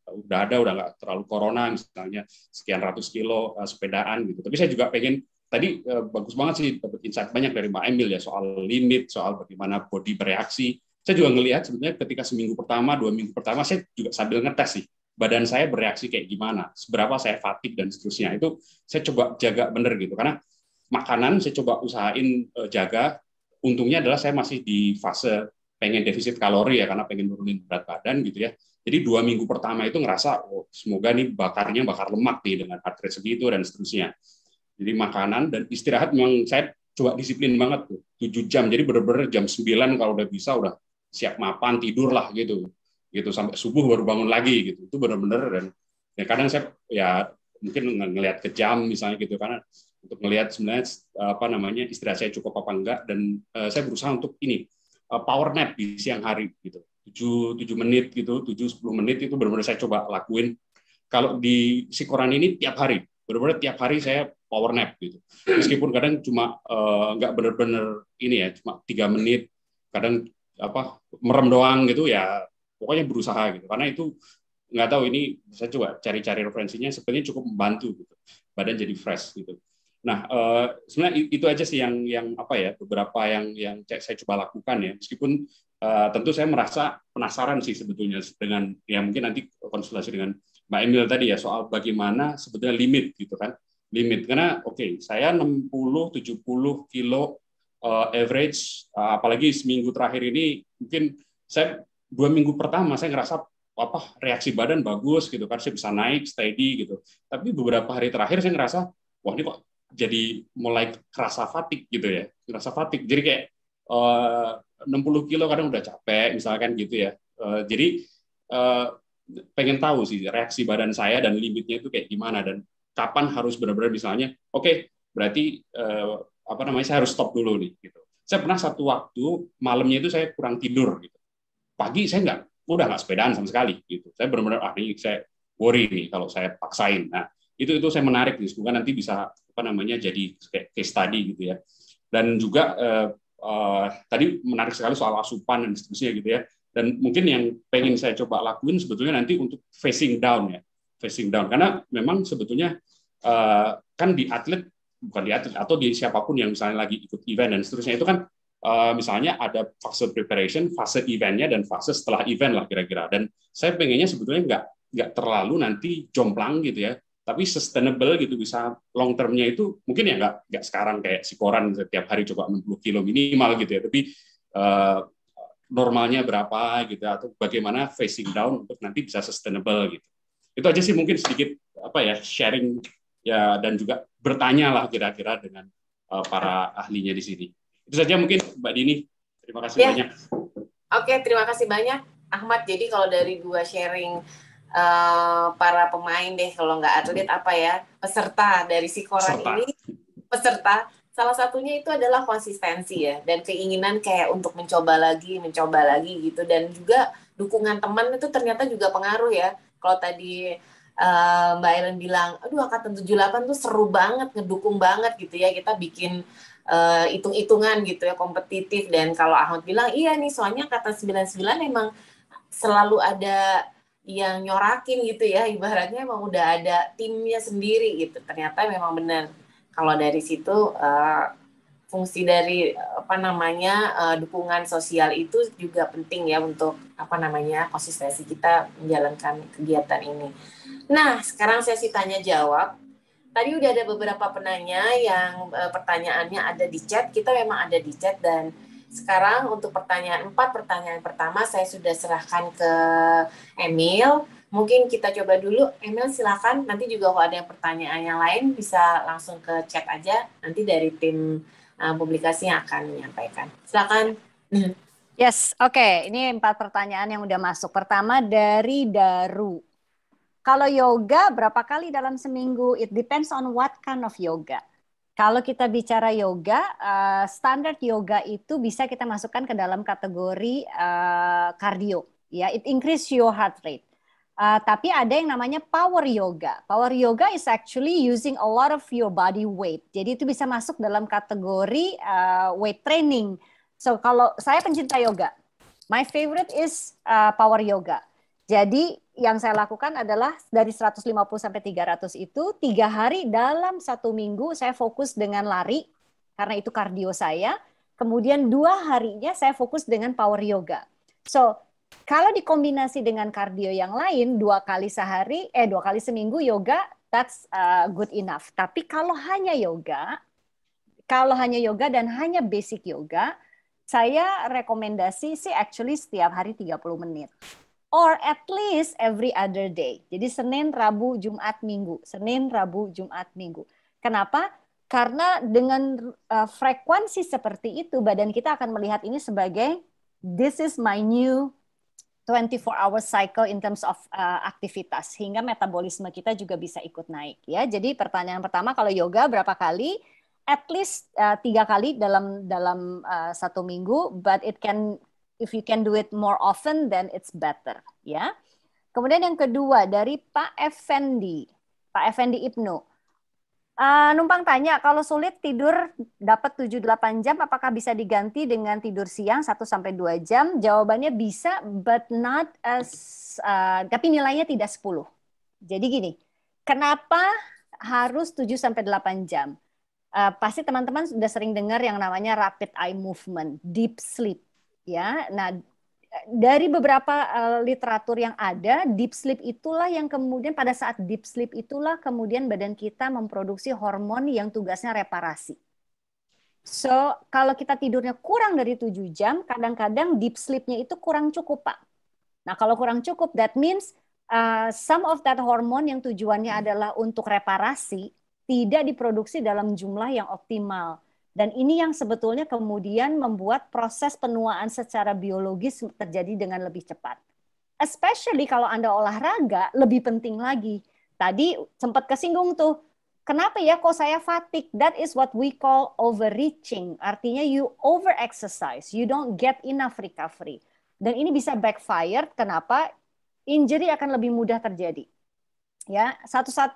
udah nggak terlalu corona misalnya sekian ratus kilo sepedaan gitu. Tapi saya juga pengen tadi bagus banget sih dapat insight banyak dari Mbak Emil ya soal limit, soal bagaimana body bereaksi. Saya juga ngelihat sebenarnya ketika seminggu pertama, 2 minggu pertama saya juga sambil ngetes sih badan saya bereaksi kayak gimana, seberapa saya fatigue dan seterusnya. Itu saya coba jaga bener gitu, karena makanan saya coba usahain jaga. Untungnya adalah saya masih di fase pengen defisit kalori ya, karena pengen nurunin berat badan gitu ya. Jadi 2 minggu pertama itu ngerasa, semoga nih bakarnya bakar lemak nih dengan heart rate segitu dan seterusnya. Jadi makanan dan istirahat memang saya coba disiplin banget tuh, 7 jam. Jadi bener-bener jam 9 kalau udah bisa udah siap mapan, tidur lah gitu sampai subuh baru bangun lagi gitu. Itu benar-benar. Dan ya kadang saya ya mungkin ngelihat ke jam misalnya gitu, karena untuk ngelihat sebenarnya istirahat saya cukup apa enggak. Dan saya berusaha untuk ini power nap di siang hari gitu, 7 menit gitu, 7-10 menit itu benar-benar saya coba lakuin. Kalau di Sikoran ini tiap hari, benar-benar tiap hari saya power nap gitu, meskipun kadang cuma nggak benar-benar ini ya, cuma 3 menit, kadang merem doang gitu ya. Pokoknya berusaha gitu, karena itu nggak tahu, ini saya coba cari-cari referensinya, sebenarnya cukup membantu gitu, badan jadi fresh gitu. Nah sebenarnya itu aja sih yang beberapa yang saya coba lakukan ya, meskipun tentu saya merasa penasaran sih sebetulnya dengan ya mungkin nanti konsultasi dengan Mbak Emil tadi ya soal bagaimana sebetulnya limit gitu kan, limit karena saya 60-70 kilo average, apalagi seminggu terakhir ini mungkin saya 2 minggu pertama saya ngerasa reaksi badan bagus gitu kan, saya bisa naik steady gitu. Tapi beberapa hari terakhir saya ngerasa wah ini kok jadi mulai kerasa fatigue gitu ya, kerasa fatigue. Jadi kayak 60 kilo kadang udah capek misalkan gitu ya. Jadi pengen tahu sih reaksi badan saya dan limitnya itu kayak gimana dan kapan harus benar-benar misalnya berarti saya harus stop dulu nih gitu. Saya pernah satu waktu malamnya itu saya kurang tidur gitu. Pagi saya udah nggak sepedaan sama sekali gitu. Saya benar-benar ini saya worry nih kalau saya paksain. Nah itu saya menarik nih, semoga nanti bisa jadi case study gitu ya. Dan juga tadi menarik sekali soal asupan dan seterusnya gitu ya. Dan mungkin yang pengen saya coba lakuin sebetulnya nanti untuk facing down ya, facing down, karena memang sebetulnya kan di atlet, bukan di atlet atau di siapapun yang misalnya lagi ikut event dan seterusnya itu kan misalnya ada fase preparation, fase eventnya, dan fase setelah event lah kira-kira. Dan saya pengennya sebetulnya nggak terlalu nanti jomplang gitu ya, tapi sustainable gitu, bisa long termnya itu mungkin ya nggak sekarang kayak Sikoran setiap hari coba 60 kilo minimal gitu ya, tapi normalnya berapa gitu, atau bagaimana facing down untuk nanti bisa sustainable gitu. Itu aja sih mungkin sedikit sharing ya, dan juga bertanya lah kira-kira dengan para ahlinya di sini. Itu saja mungkin Mbak Dini. Terima kasih banyak. Oke, terima kasih banyak Ahmad. Jadi kalau dari gua sharing para pemain deh, kalau nggak atlet peserta dari Sikoran ini, salah satunya itu adalah konsistensi ya, dan keinginan kayak untuk mencoba lagi gitu, dan juga dukungan teman itu ternyata juga pengaruh ya. Kalau tadi Mbak Ellen bilang, aduh angkatan 78 tuh seru banget, ngedukung banget gitu ya, kita bikin hitung-hitungan gitu ya, kompetitif. Dan kalau Ahmad bilang, iya nih soalnya angkatan 99 emang selalu ada yang nyorakin gitu ya, ibaratnya emang udah ada timnya sendiri gitu. Ternyata memang benar kalau dari situ fungsi dari dukungan sosial itu juga penting ya untuk konsistensi kita menjalankan kegiatan ini. Nah, sekarang sesi tanya jawab. Tadi udah ada beberapa penanya yang pertanyaannya ada di chat. Kita memang ada di chat, dan sekarang untuk 4 pertanyaan pertama saya sudah serahkan ke Emil. Mungkin kita coba dulu. Emil silakan. Nanti juga kalau ada yang pertanyaan yang lain bisa langsung ke chat aja. Nanti dari tim publikasi yang akan menyampaikan. Silakan. Yes, oke. Ini 4 pertanyaan yang udah masuk. Pertama dari Daru. Kalau yoga berapa kali dalam seminggu? It depends on what kind of yoga. Kalau kita bicara yoga, standar yoga itu bisa kita masukkan ke dalam kategori cardio. Ya, it increase your heart rate. Tapi ada yang namanya power yoga. Power yoga is actually using a lot of your body weight. Jadi itu bisa masuk dalam kategori weight training. So kalau saya pencinta yoga, my favorite is power yoga. Jadi yang saya lakukan adalah dari 150 sampai 300 itu 3 hari dalam 1 minggu saya fokus dengan lari karena itu kardio saya. Kemudian 2 harinya saya fokus dengan power yoga. So kalau dikombinasi dengan kardio yang lain 2 kali seminggu yoga, that's good enough. Tapi kalau hanya yoga dan hanya basic yoga, saya rekomendasi sih actually setiap hari 30 menit. Or at least every other day. Jadi Senin, Rabu, Jumat, Minggu. Senin, Rabu, Jumat, Minggu. Kenapa? Karena dengan frekuensi seperti itu, badan kita akan melihat ini sebagai this is my new 24-hour cycle in terms of aktivitas. Sehingga metabolisme kita juga bisa ikut naik. Ya, jadi pertanyaan pertama, kalau yoga berapa kali? At least 3 kali dalam 1 minggu, but if you can do it more often, then it's better. Ya. Kemudian yang kedua dari Pak Effendi Ibnu. Numpang tanya, kalau sulit tidur dapat 7-8 jam, apakah bisa diganti dengan tidur siang 1-2 jam? Jawabannya bisa, but not tapi nilainya tidak 10. Jadi gini, kenapa harus 7-8 jam? Pasti teman-teman sudah sering dengar yang namanya rapid eye movement, deep sleep. Ya, nah dari beberapa literatur yang ada, deep sleep itulah yang kemudian pada saat deep sleep itulah kemudian badan kita memproduksi hormon yang tugasnya reparasi. So, kalau kita tidurnya kurang dari 7 jam, kadang-kadang deep sleep-nya itu kurang cukup, Pak. Nah, kalau kurang cukup, that means some of that hormon yang tujuannya adalah untuk reparasi tidak diproduksi dalam jumlah yang optimal. Dan ini yang sebetulnya kemudian membuat proses penuaan secara biologis terjadi dengan lebih cepat. Especially kalau Anda olahraga, lebih penting lagi. Tadi sempat kesinggung tuh, kenapa ya kok saya fatigue? That is what we call overreaching. Artinya you over-exercise, you don't get enough recovery. Dan ini bisa backfire, kenapa? Injury akan lebih mudah terjadi. Ya,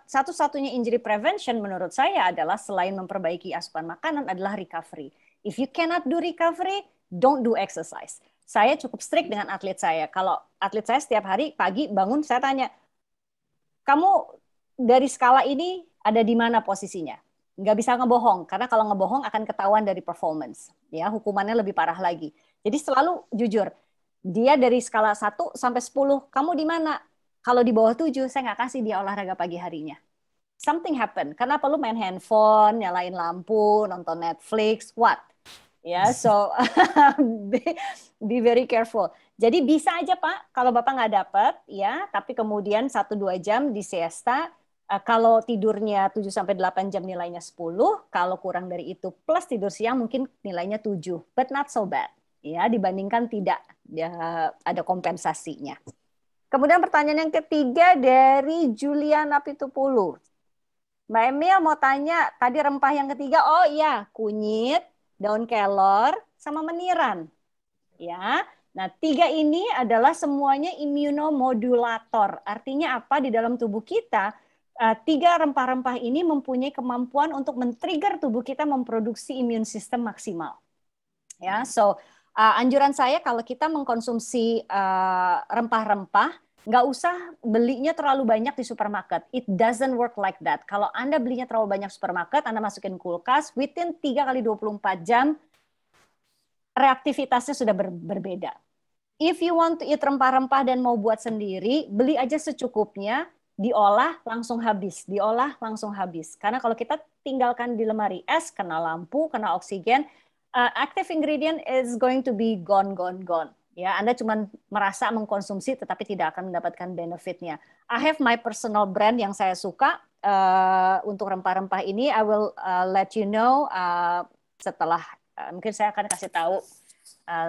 satu-satunya injury prevention menurut saya adalah selain memperbaiki asupan makanan adalah recovery. If you cannot do recovery, don't do exercise. Saya cukup strict dengan atlet saya. Kalau atlet saya setiap hari pagi bangun, saya tanya, kamu dari skala ini ada di mana posisinya? Nggak bisa ngebohong, karena kalau ngebohong akan ketahuan dari performance. Ya, hukumannya lebih parah lagi. Jadi selalu jujur. Dia dari skala 1 sampai 10, kamu di mana? Kalau di bawah 7, saya nggak kasih dia olahraga pagi harinya. Something happen. Kenapa lu main handphone, nyalain lampu, nonton Netflix, what? Ya, so be very careful. Jadi bisa aja Pak, kalau Bapak nggak dapat, ya, tapi kemudian 1-2 jam di siesta, kalau tidurnya 7-8 jam nilainya 10, kalau kurang dari itu plus tidur siang mungkin nilainya 7, but not so bad. Ya, dibandingkan tidak ya, ada kompensasinya. Kemudian pertanyaan yang ketiga dari Juliana Pitupulu. Mbak Emil mau tanya, tadi rempah yang ketiga, oh iya, kunyit, daun kelor, sama meniran. Ya, nah 3 ini adalah semuanya immunomodulator. Artinya apa? Di dalam tubuh kita, 3 rempah-rempah ini mempunyai kemampuan untuk men-trigger tubuh kita memproduksi imun sistem maksimal. Ya, so anjuran saya kalau kita mengkonsumsi rempah-rempah nggak usah belinya terlalu banyak di supermarket. It doesn't work like that. Kalau Anda belinya terlalu banyak supermarket, Anda masukin kulkas, within 3 kali 24 jam, reaktivitasnya sudah berbeda. If you want to eat rempah-rempah dan mau buat sendiri, beli aja secukupnya, diolah langsung habis, diolah langsung habis. Karena kalau kita tinggalkan di lemari es, kena lampu, kena oksigen, active ingredient is going to be gone. Ya, Anda cuma merasa mengkonsumsi tetapi tidak akan mendapatkan benefitnya. I have my personal brand yang saya suka untuk rempah-rempah ini. I will let you know setelah mungkin saya akan kasih tahu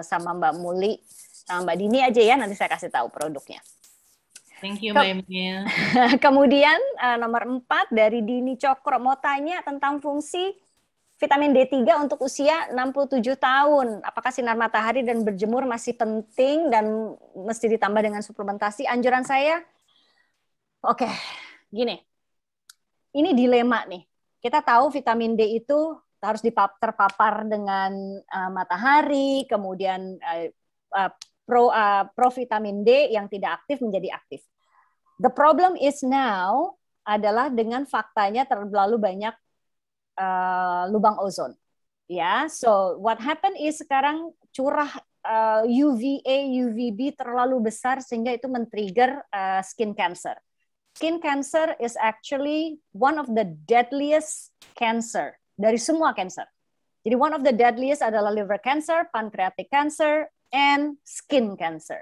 sama Mbak Muli, sama Mbak Dini aja ya, nanti saya kasih tahu produknya. Thank you, Mbak Emil. Kemudian nomor 4 dari Dini Cokro mau tanya tentang fungsi vitamin D3 untuk usia 67 tahun. Apakah sinar matahari dan berjemur masih penting dan mesti ditambah dengan suplementasi? Anjuran saya, oke, gini. Ini dilema nih. Kita tahu vitamin D itu harus terpapar dengan matahari, kemudian provitamin D yang tidak aktif menjadi aktif. The problem is now adalah dengan faktanya terlalu banyak lubang ozon. Ya, so what happen is sekarang curah UVA, UVB terlalu besar sehingga itu men-trigger skin cancer. Skin cancer is actually one of the deadliest cancer dari semua cancer. Jadi one of the deadliest adalah liver cancer, pancreatic cancer, and skin cancer.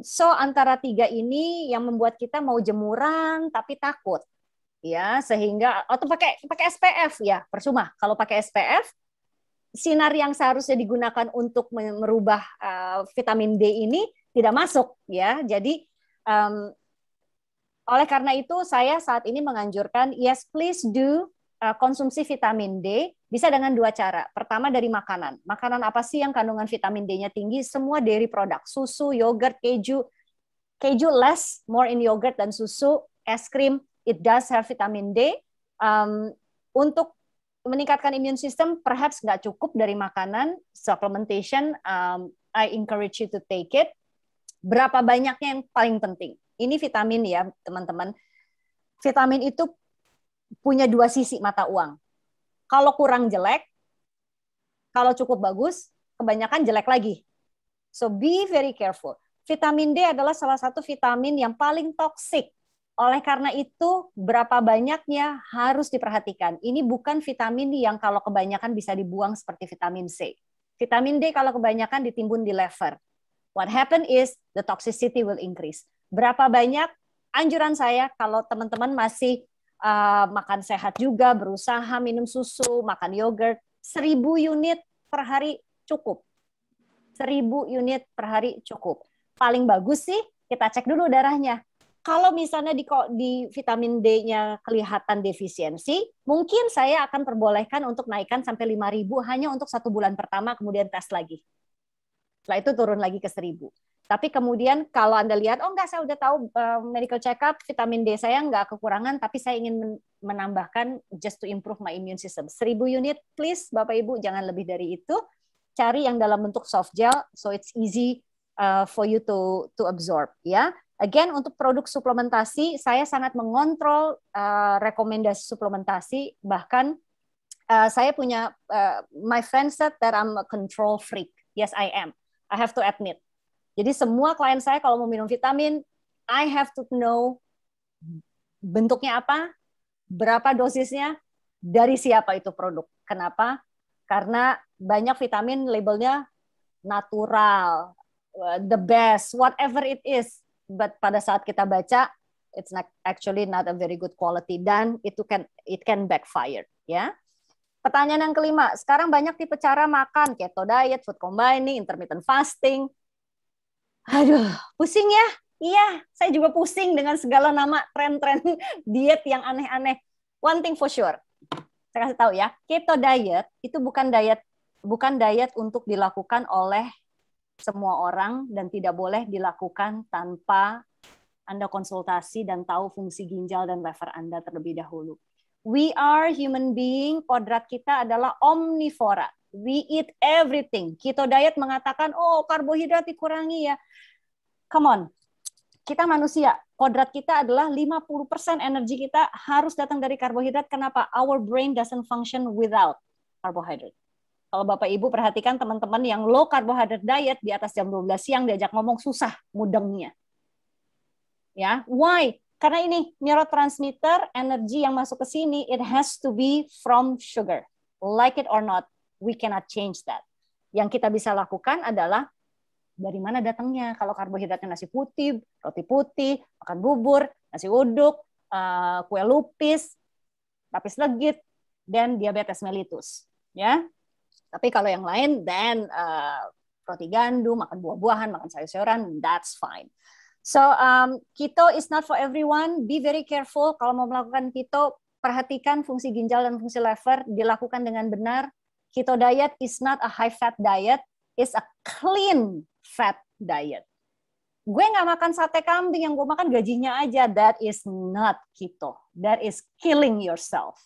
So antara 3 ini yang membuat kita mau jemuran tapi takut, ya, sehingga atau pakai SPF ya percuma. Kalau pakai SPF, sinar yang seharusnya digunakan untuk merubah vitamin D ini tidak masuk, ya. Jadi oleh karena itu saya saat ini menganjurkan yes please do konsumsi vitamin D bisa dengan 2 cara. Pertama dari makanan. Makanan apa sih yang kandungan vitamin D-nya tinggi? Semua dairy product, susu, yogurt, keju. Keju less, more in yogurt dan susu, es krim, it does have vitamin D. Untuk meningkatkan immune system, perhaps nggak cukup dari makanan, supplementation, I encourage you to take it. Berapa banyaknya yang paling penting? Ini vitamin ya, teman-teman. Vitamin itu punya 2 sisi mata uang. Kalau kurang jelek, kalau cukup bagus, kebanyakan jelek lagi. So be very careful. Vitamin D adalah salah satu vitamin yang paling toksik. Oleh karena itu, berapa banyaknya harus diperhatikan. Ini bukan vitamin yang kalau kebanyakan bisa dibuang seperti vitamin C. Vitamin D kalau kebanyakan ditimbun di liver. What happen is the toxicity will increase. Berapa banyak? Anjuran saya kalau teman-teman masih makan sehat juga, berusaha minum susu, makan yogurt, 1000 unit per hari cukup. 1000 unit per hari cukup. Paling bagus sih kita cek dulu darahnya. Kalau misalnya di vitamin D-nya kelihatan defisiensi, mungkin saya akan perbolehkan untuk naikkan sampai 5.000 hanya untuk 1 bulan pertama, kemudian tes lagi. Setelah itu turun lagi ke 1.000. Tapi kemudian kalau Anda lihat, oh enggak, saya udah tahu medical check-up, vitamin D saya enggak kekurangan, tapi saya ingin menambahkan just to improve my immune system. 1000 unit, please, Bapak Ibu, jangan lebih dari itu. Cari yang dalam bentuk soft gel, so it's easy for you to absorb. Ya, again, untuk produk suplementasi, saya sangat mengontrol rekomendasi suplementasi. Bahkan saya punya, my friend said that I'm a control freak. Yes, I am. I have to admit. Jadi semua klien saya kalau mau minum vitamin, I have to know bentuknya apa, berapa dosisnya, dari siapa itu produk. Kenapa? Karena banyak vitamin labelnya natural, the best, whatever it is. But pada saat kita baca, it's not actually not a very good quality dan it can backfire. Ya. Pertanyaan yang kelima, sekarang banyak tipe cara makan, keto diet, food combining, intermittent fasting. Aduh, pusing ya. Iya, saya juga pusing dengan segala nama tren-tren diet yang aneh-aneh. One thing for sure, saya kasih tahu ya, keto diet itu bukan diet untuk dilakukan oleh semua orang dan tidak boleh dilakukan tanpa Anda konsultasi dan tahu fungsi ginjal dan liver Anda terlebih dahulu. We are human being, kodrat kita adalah omnivora. We eat everything. Keto diet mengatakan, oh karbohidrat dikurangi ya. Come on. kita manusia, kodrat kita adalah 50% energi kita harus datang dari karbohidrat. Kenapa? Our brain doesn't function without carbohydrate. Kalau Bapak Ibu perhatikan teman-teman yang low carbohydrate diet di atas jam 12 siang diajak ngomong susah mudengnya. Ya, why? Karena ini neurotransmitter, energi yang masuk ke sini, it has to be from sugar. Like it or not, we cannot change that. Yang kita bisa lakukan adalah dari mana datangnya. Kalau karbohidratnya nasi putih, roti putih, makan bubur, nasi uduk, kue lupis, lapis legit, dan diabetes mellitus. Ya. Tapi kalau yang lain, then roti gandum, makan buah-buahan, makan sayur-sayuran, that's fine. So keto is not for everyone. Be very careful kalau mau melakukan keto. Perhatikan fungsi ginjal dan fungsi liver dilakukan dengan benar. Keto diet is not a high fat diet, it's a clean fat diet. Gue nggak makan sate kambing, yang gue makan gajinya aja. That is not keto. That is killing yourself.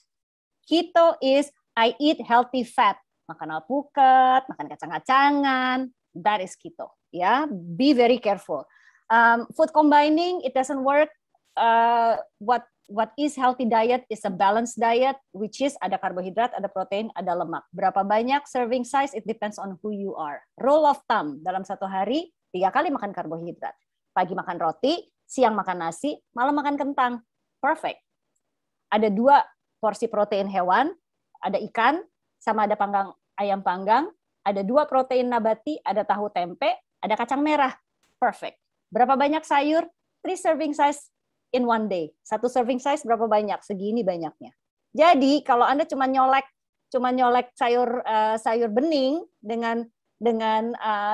Keto is I eat healthy fat. Makan alpukat, makan kacang-kacangan. That is keto. Ya, be very careful. Food combining, it doesn't work. What is healthy diet is a balanced diet, which is ada karbohidrat, ada protein, ada lemak. Berapa banyak serving size, it depends on who you are. Rule of thumb, dalam satu hari, 3 kali makan karbohidrat. Pagi makan roti, siang makan nasi, malam makan kentang. Perfect. Ada 2 porsi protein hewan, ada ikan, sama ada ayam panggang, ada 2 protein nabati, ada tahu tempe, ada kacang merah. Perfect. Berapa banyak sayur? 3 serving size in one day. 1 serving size berapa banyak? Segini banyaknya. Jadi kalau Anda cuma nyolek sayur bening dengan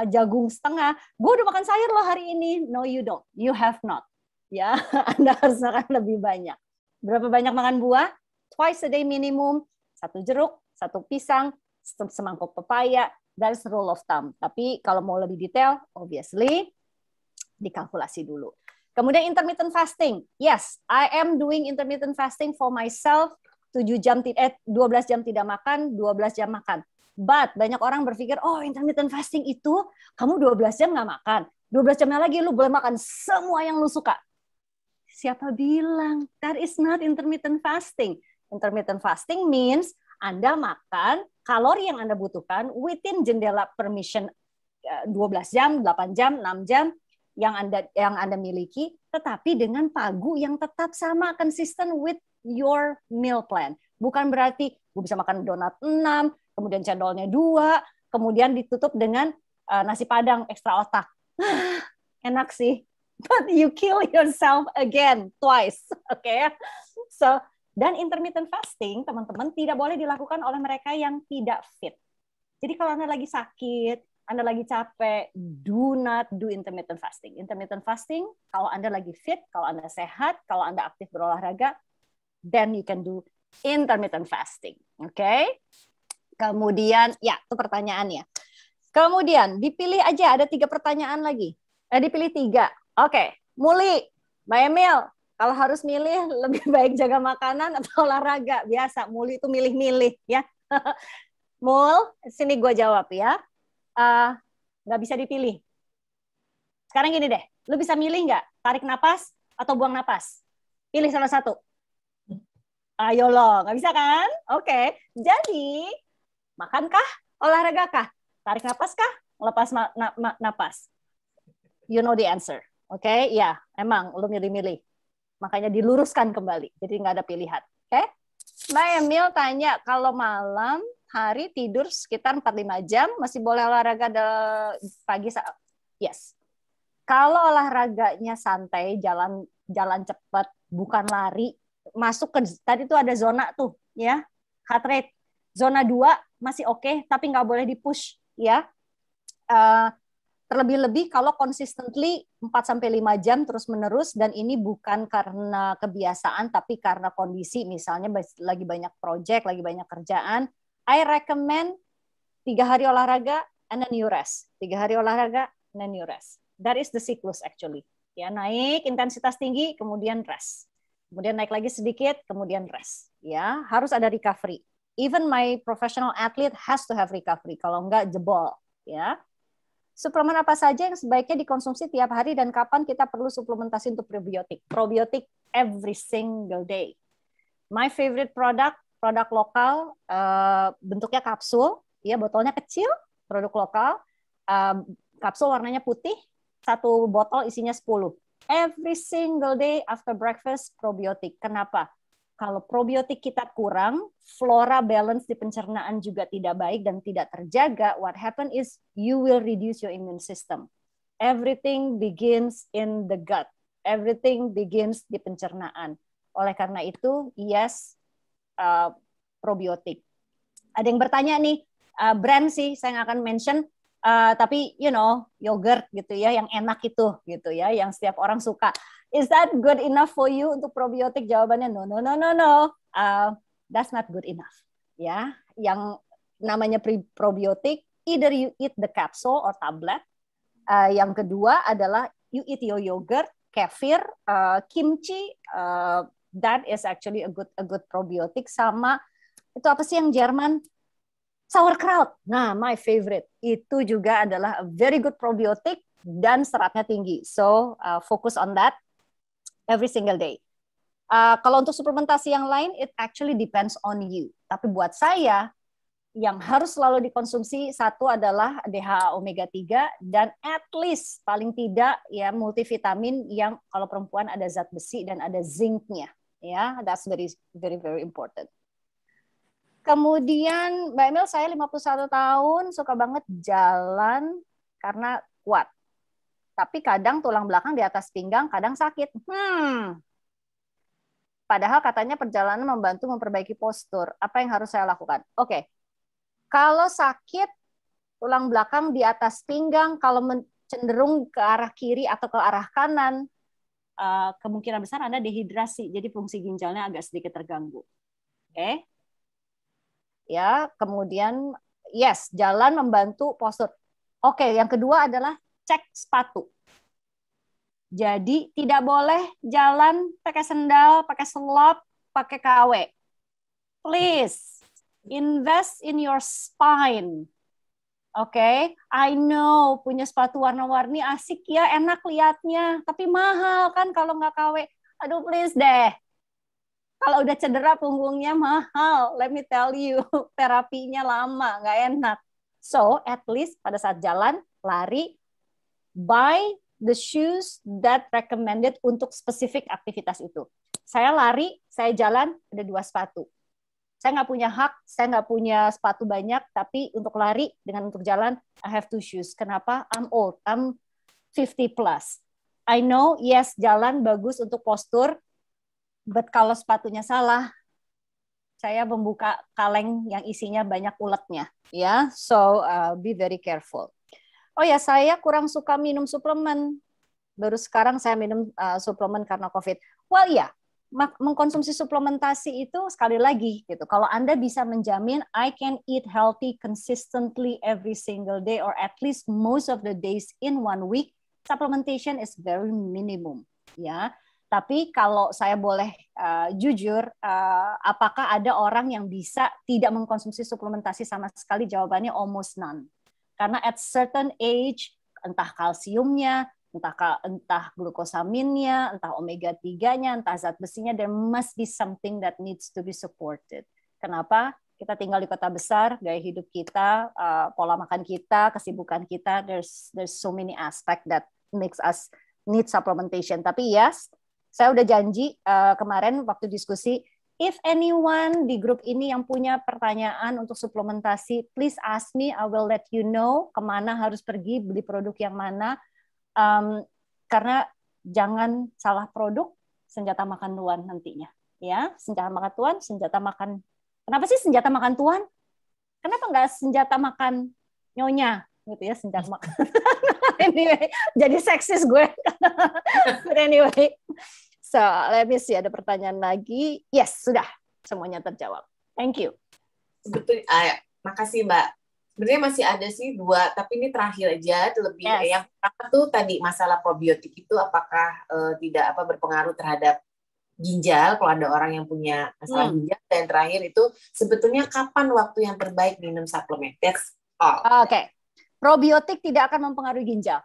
jagung setengah, gue udah makan sayur loh hari ini. No, you don't. You have not. Ya, Anda harus makan lebih banyak. Berapa banyak makan buah? Twice a day minimum. 1 jeruk, 1 pisang, semangkuk pepaya. That's the rule of thumb. Tapi kalau mau lebih detail, obviously dikalkulasi dulu. Kemudian intermittent fasting. Yes, I am doing intermittent fasting for myself. 12 jam tidak makan, 12 jam makan. But banyak orang berpikir, oh intermittent fasting itu kamu 12 jam nggak makan. 12 jamnya lagi lu boleh makan semua yang lu suka. Siapa bilang? That is not intermittent fasting. Intermittent fasting means Anda makan kalori yang Anda butuhkan within jendela permission 12 jam, 8 jam, 6 jam, yang Anda miliki, tetapi dengan pagu yang tetap sama, consistent with your meal plan. Bukan berarti gue bisa makan donat 6, kemudian cendolnya 2, kemudian ditutup dengan nasi padang ekstra otak. Enak sih, but you kill yourself again, twice. Okay? So, dan intermittent fasting, teman-teman, tidak boleh dilakukan oleh mereka yang tidak fit. Jadi kalau Anda lagi sakit, Anda lagi capek, do not do intermittent fasting. Intermittent fasting, kalau Anda lagi fit, kalau Anda sehat, kalau Anda aktif berolahraga, then you can do intermittent fasting. Oke? Okay? Kemudian, ya, itu pertanyaannya. Kemudian, dipilih aja, ada 3 pertanyaan lagi. Dipilih 3. Oke, Muli, Mbak Emil, kalau harus milih, lebih baik jaga makanan atau olahraga? Biasa, Muli itu milih-milih. Ya. Mul, sini gue jawab ya. Nggak bisa dipilih. Sekarang gini deh, lu bisa milih nggak? Tarik napas atau buang napas? Pilih salah satu. Ayo lo, nggak bisa kan? Oke, jadi makankah? Olahragakah? Tarik napas kah? Lepas napas? You know the answer. Oke, ya, emang lu milih-milih. Makanya diluruskan kembali, jadi nggak ada pilihan. Oke? Mbak Emil tanya, kalau malam hari tidur sekitar 4-5 jam, masih boleh olahraga pagi? Yes. Kalau olahraganya santai, jalan cepat, bukan lari, masuk ke tadi tuh ada zona tuh, ya, heart rate. Zona 2 masih oke, tapi nggak boleh di-push, ya. Terlebih-lebih kalau consistently 4-5 jam terus-menerus, dan ini bukan karena kebiasaan, tapi karena kondisi, misalnya lagi banyak project, lagi banyak kerjaan, I recommend 3 hari olahraga and then you rest. 3 hari olahraga and then you rest. That is the cyclus actually. Ya, naik intensitas tinggi, kemudian rest. Kemudian naik lagi sedikit, kemudian rest. Ya, harus ada recovery. Even my professional athlete has to have recovery. Kalau enggak jebol, ya. suplemen apa saja yang sebaiknya dikonsumsi tiap hari dan kapan kita perlu suplementasi untuk probiotik? Probiotik every single day. My favorite produk lokal, bentuknya kapsul, ya botolnya kecil, produk lokal, kapsul warnanya putih, satu botol isinya 10. Every single day after breakfast probiotik. Kenapa? Kalau probiotik kita kurang, flora balance di pencernaan juga tidak baik dan tidak terjaga, what happen is you will reduce your immune system. Everything begins in the gut. Everything begins di pencernaan. Oleh karena itu, yes, probiotik. Ada yang bertanya nih, brand sih, saya nggak akan mention, tapi yogurt gitu ya, yang enak itu gitu ya, yang setiap orang suka. Is that good enough for you untuk probiotik? Jawabannya no. That's not good enough. Ya, yang namanya probiotik, either you eat the capsule or tablet. Yang kedua adalah you eat your yogurt, kefir, kimchi. That is actually a good probiotik. Sama itu apa sih yang Jerman? Sauerkraut. Nah, my favorite. Itu juga adalah a very good probiotik dan seratnya tinggi. So, focus on that every single day. Kalau untuk suplementasi yang lain, it actually depends on you. Tapi buat saya, yang harus selalu dikonsumsi satu adalah DHA omega 3 dan at least paling tidak ya multivitamin yang kalau perempuan ada zat besi dan ada zincnya. Ya, that's very very important. Kemudian Mbak Emil, saya 51 tahun, suka banget jalan karena kuat. Tapi kadang tulang belakang di atas pinggang kadang sakit. Padahal katanya perjalanan membantu memperbaiki postur. Apa yang harus saya lakukan? Oke. Kalau sakit tulang belakang di atas pinggang, kalau cenderung ke arah kiri atau ke arah kanan, kemungkinan besar Anda dehidrasi. Jadi fungsi ginjalnya agak sedikit terganggu. Oke. Ya, kemudian yes, jalan membantu postur. Oke, yang kedua adalah cek sepatu. Jadi tidak boleh jalan pakai sendal, pakai selop, pakai KW. Please invest in your spine. Oke, I know punya sepatu warna-warni asik ya, enak liatnya, tapi mahal kan kalau nggak KW. Aduh, please deh. Kalau udah cedera punggungnya mahal, let me tell you, terapinya lama, nggak enak. So, at least pada saat jalan, lari, buy the shoes that recommended untuk spesifik aktivitas itu. Saya lari, saya jalan, ada 2 sepatu. Saya nggak punya hak, saya nggak punya sepatu banyak, tapi untuk lari dengan untuk jalan, I have 2 shoes. Kenapa? I'm old, I'm 50 plus. I know, yes, jalan bagus untuk postur, but kalau sepatunya salah, saya membuka kaleng yang isinya banyak uletnya. Ya, so be very careful. Oh ya, saya kurang suka minum suplemen. Baru sekarang saya minum suplemen karena COVID. Well ya, mengkonsumsi suplementasi itu sekali lagi gitu. Kalau Anda bisa menjamin I can eat healthy consistently every single day or at least most of the days in 1 week, supplementation is very minimum. Ya, tapi kalau saya boleh jujur, apakah ada orang yang bisa tidak mengkonsumsi suplementasi sama sekali? Jawabannya almost none. Karena at certain age, entah kalsiumnya, entah glukosaminnya, entah omega 3-nya, entah zat besinya, there must be something that needs to be supported. Kenapa? Kita tinggal di kota besar, gaya hidup kita, pola makan kita, kesibukan kita, there's so many aspect that makes us need supplementation. Tapi yes, saya udah janji kemarin waktu diskusi, if anyone di grup ini yang punya pertanyaan untuk suplementasi, please ask me, I will let you know kemana harus pergi, beli produk yang mana. Karena jangan salah produk, senjata makan tuan nantinya. Ya, senjata makan tuan, senjata makan. Kenapa sih senjata makan tuan? Kenapa nggak senjata makan nyonya? Gitu ya, senjata makan. Anyway, jadi seksis gue. But anyway. So, let me see, ada pertanyaan lagi. Yes, sudah. Semuanya terjawab. Thank you. Sebetulnya, makasih Mbak. Sebenarnya masih ada sih 2, tapi ini terakhir aja. Lebih yang pertama tuh tadi masalah probiotik itu apakah tidak berpengaruh terhadap ginjal kalau ada orang yang punya masalah ginjal. Dan terakhir itu sebetulnya kapan waktu yang terbaik minum suplemen? That's all. Oke. Probiotik tidak akan mempengaruhi ginjal.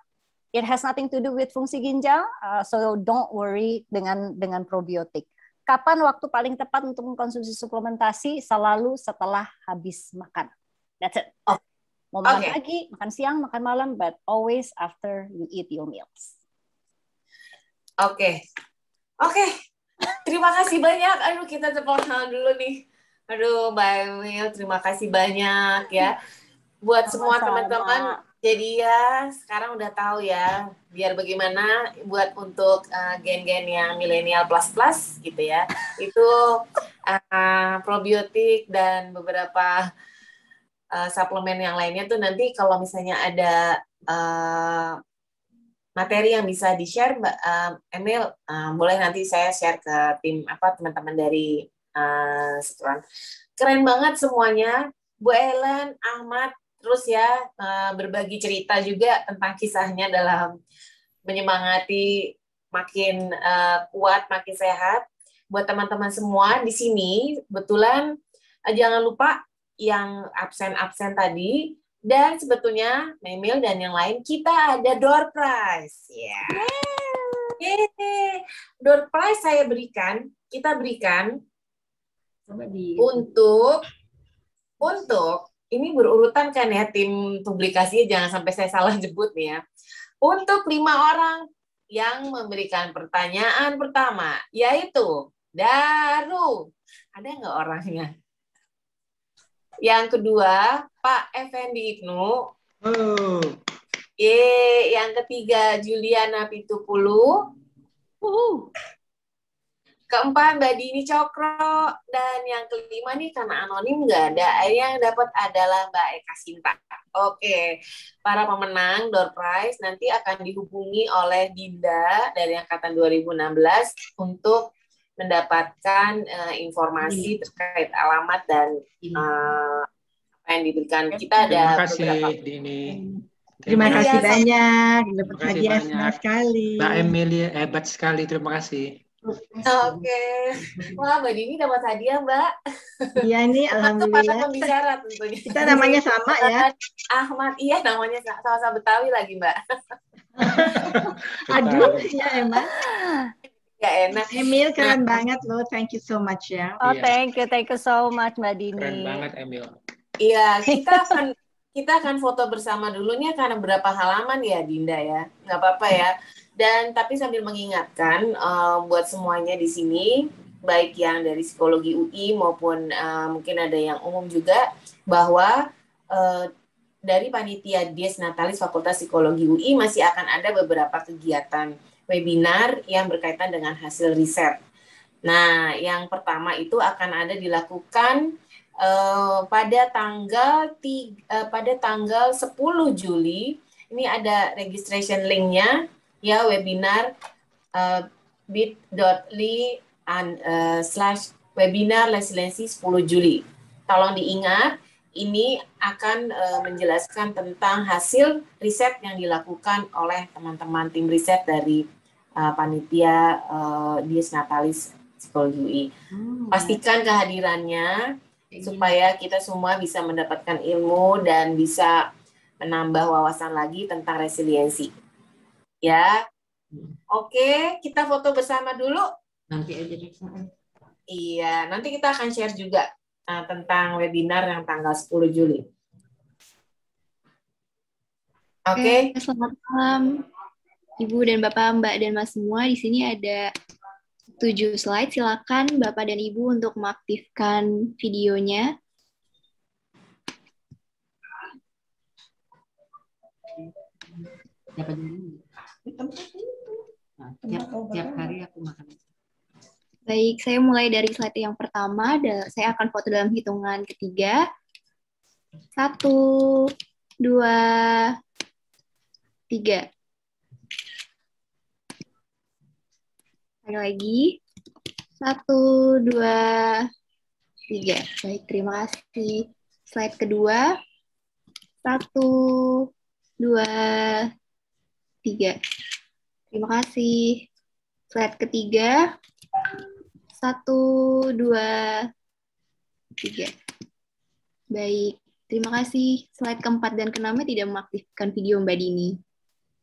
It has nothing to do with fungsi ginjal, so don't worry dengan probiotik. Kapan waktu paling tepat untuk mengkonsumsi suplementasi? Selalu setelah habis makan. That's it. Mau makan pagi, makan siang, makan malam, but always after you eat your meals. Oke. Terima kasih banyak. Aduh, kita tepuk tangan dulu nih. Aduh, Mbak Emil, terima kasih banyak ya. Buat semua teman-teman, jadi ya sekarang udah tahu ya, biar bagaimana buat untuk gen-gen yang milenial plus gitu ya, itu probiotik dan beberapa suplemen yang lainnya tuh nanti kalau misalnya ada materi yang bisa di-share, Mbak Emil, boleh nanti saya share ke tim teman-teman dari Setuan. Keren banget semuanya, Bu Ellen, Ahmad. Terus ya berbagi cerita juga tentang kisahnya dalam menyemangati makin kuat, makin sehat. Buat teman-teman semua di sini, betulan jangan lupa yang absen-absen tadi, dan sebetulnya Memil dan yang lain kita ada door prize. Ya. Door prize kita berikan untuk ini berurutan kan ya, tim publikasinya jangan sampai saya salah jemput nih ya. Untuk 5 orang yang memberikan pertanyaan pertama, yaitu Daru. Ada nggak orangnya? Yang kedua, Pak Effendi Ibnu. Yang ketiga, Juliana Pitupulu. Keempat, Mbak Dini Cokro. Dan yang kelima nih, karena anonim nggak ada, yang dapat adalah Mbak Eka Sinta. Oke, para pemenang door prize nanti akan dihubungi oleh Dinda dari Angkatan 2016 untuk mendapatkan informasi terkait alamat dan apa yang diberikan. Kita ada Terima kasih, beberapa. Dini. Terima kasih banyak. Dapat Terima kasih hadiah banyak. senang sekali. Mbak Emilia hebat sekali, terima kasih. Oke. Wah, Mbak Dini dapat hadiah, Mbak. Iya nih, alhamdulillah. Para pembicara tentunya. Kita namanya sama ya. Ahmad, iya namanya sama-sama Betawi lagi, Mbak. Aduh, ya emang. Gak enak. Emil keren banget loh. Thank you so much ya. Oh, thank you so much Mbak Dini. Keren banget, Emil. Iya, kita akan foto bersama dulu nih karena berapa halaman ya, Dinda ya. Nggak apa-apa ya. Dan tapi sambil mengingatkan buat semuanya di sini, baik yang dari psikologi UI maupun mungkin ada yang umum juga, bahwa dari panitia Dies Natalis Fakultas Psikologi UI masih akan ada beberapa kegiatan webinar yang berkaitan dengan hasil riset. Nah, yang pertama itu akan ada dilakukan pada tanggal 10 Juli. Ini ada registration link-nya ya, webinar bit.ly/webinar resiliensi 10 Juli. Tolong diingat, ini akan menjelaskan tentang hasil riset yang dilakukan oleh teman-teman tim riset dari panitia Dies Natalis Psikologi UI. Pastikan kehadirannya supaya kita semua bisa mendapatkan ilmu dan bisa menambah wawasan lagi tentang resiliensi. Ya, oke, kita foto bersama dulu. Nanti aja deh. Iya, nanti kita akan share juga tentang webinar yang tanggal 10 Juli. Oke. Selamat malam, Ibu dan Bapak, Mbak dan Mas semua. Di sini ada 7 slide. Silakan Bapak dan Ibu untuk mengaktifkan videonya. Tiap hari aku makan. Baik, saya mulai dari slide yang pertama. Saya akan foto dalam hitungan ketiga. 1, 2, 3. Sekali lagi. 1, 2, 3. Baik, terima kasih. Slide kedua. 1, 2, 3. Terima kasih. Slide ketiga. 1, 2, 3. Baik, Terima kasih. Slide keempat dan keenam tidak mengaktifkan video Mbak Dini.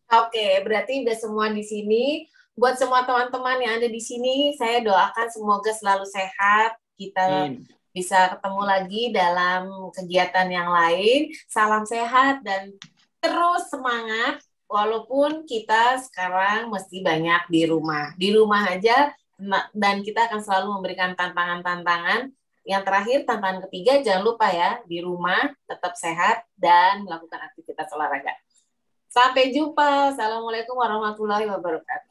Oke, berarti udah semua di sini. Buat semua teman-teman yang ada di sini, saya doakan semoga selalu sehat. Kita bisa ketemu lagi dalam kegiatan yang lain. Salam sehat dan terus semangat. Walaupun kita sekarang mesti banyak di rumah aja, dan kita akan selalu memberikan tantangan-tantangan. Yang terakhir, tantangan ketiga, jangan lupa ya, di rumah tetap sehat dan melakukan aktivitas olahraga. Sampai jumpa. Assalamualaikum warahmatullahi wabarakatuh.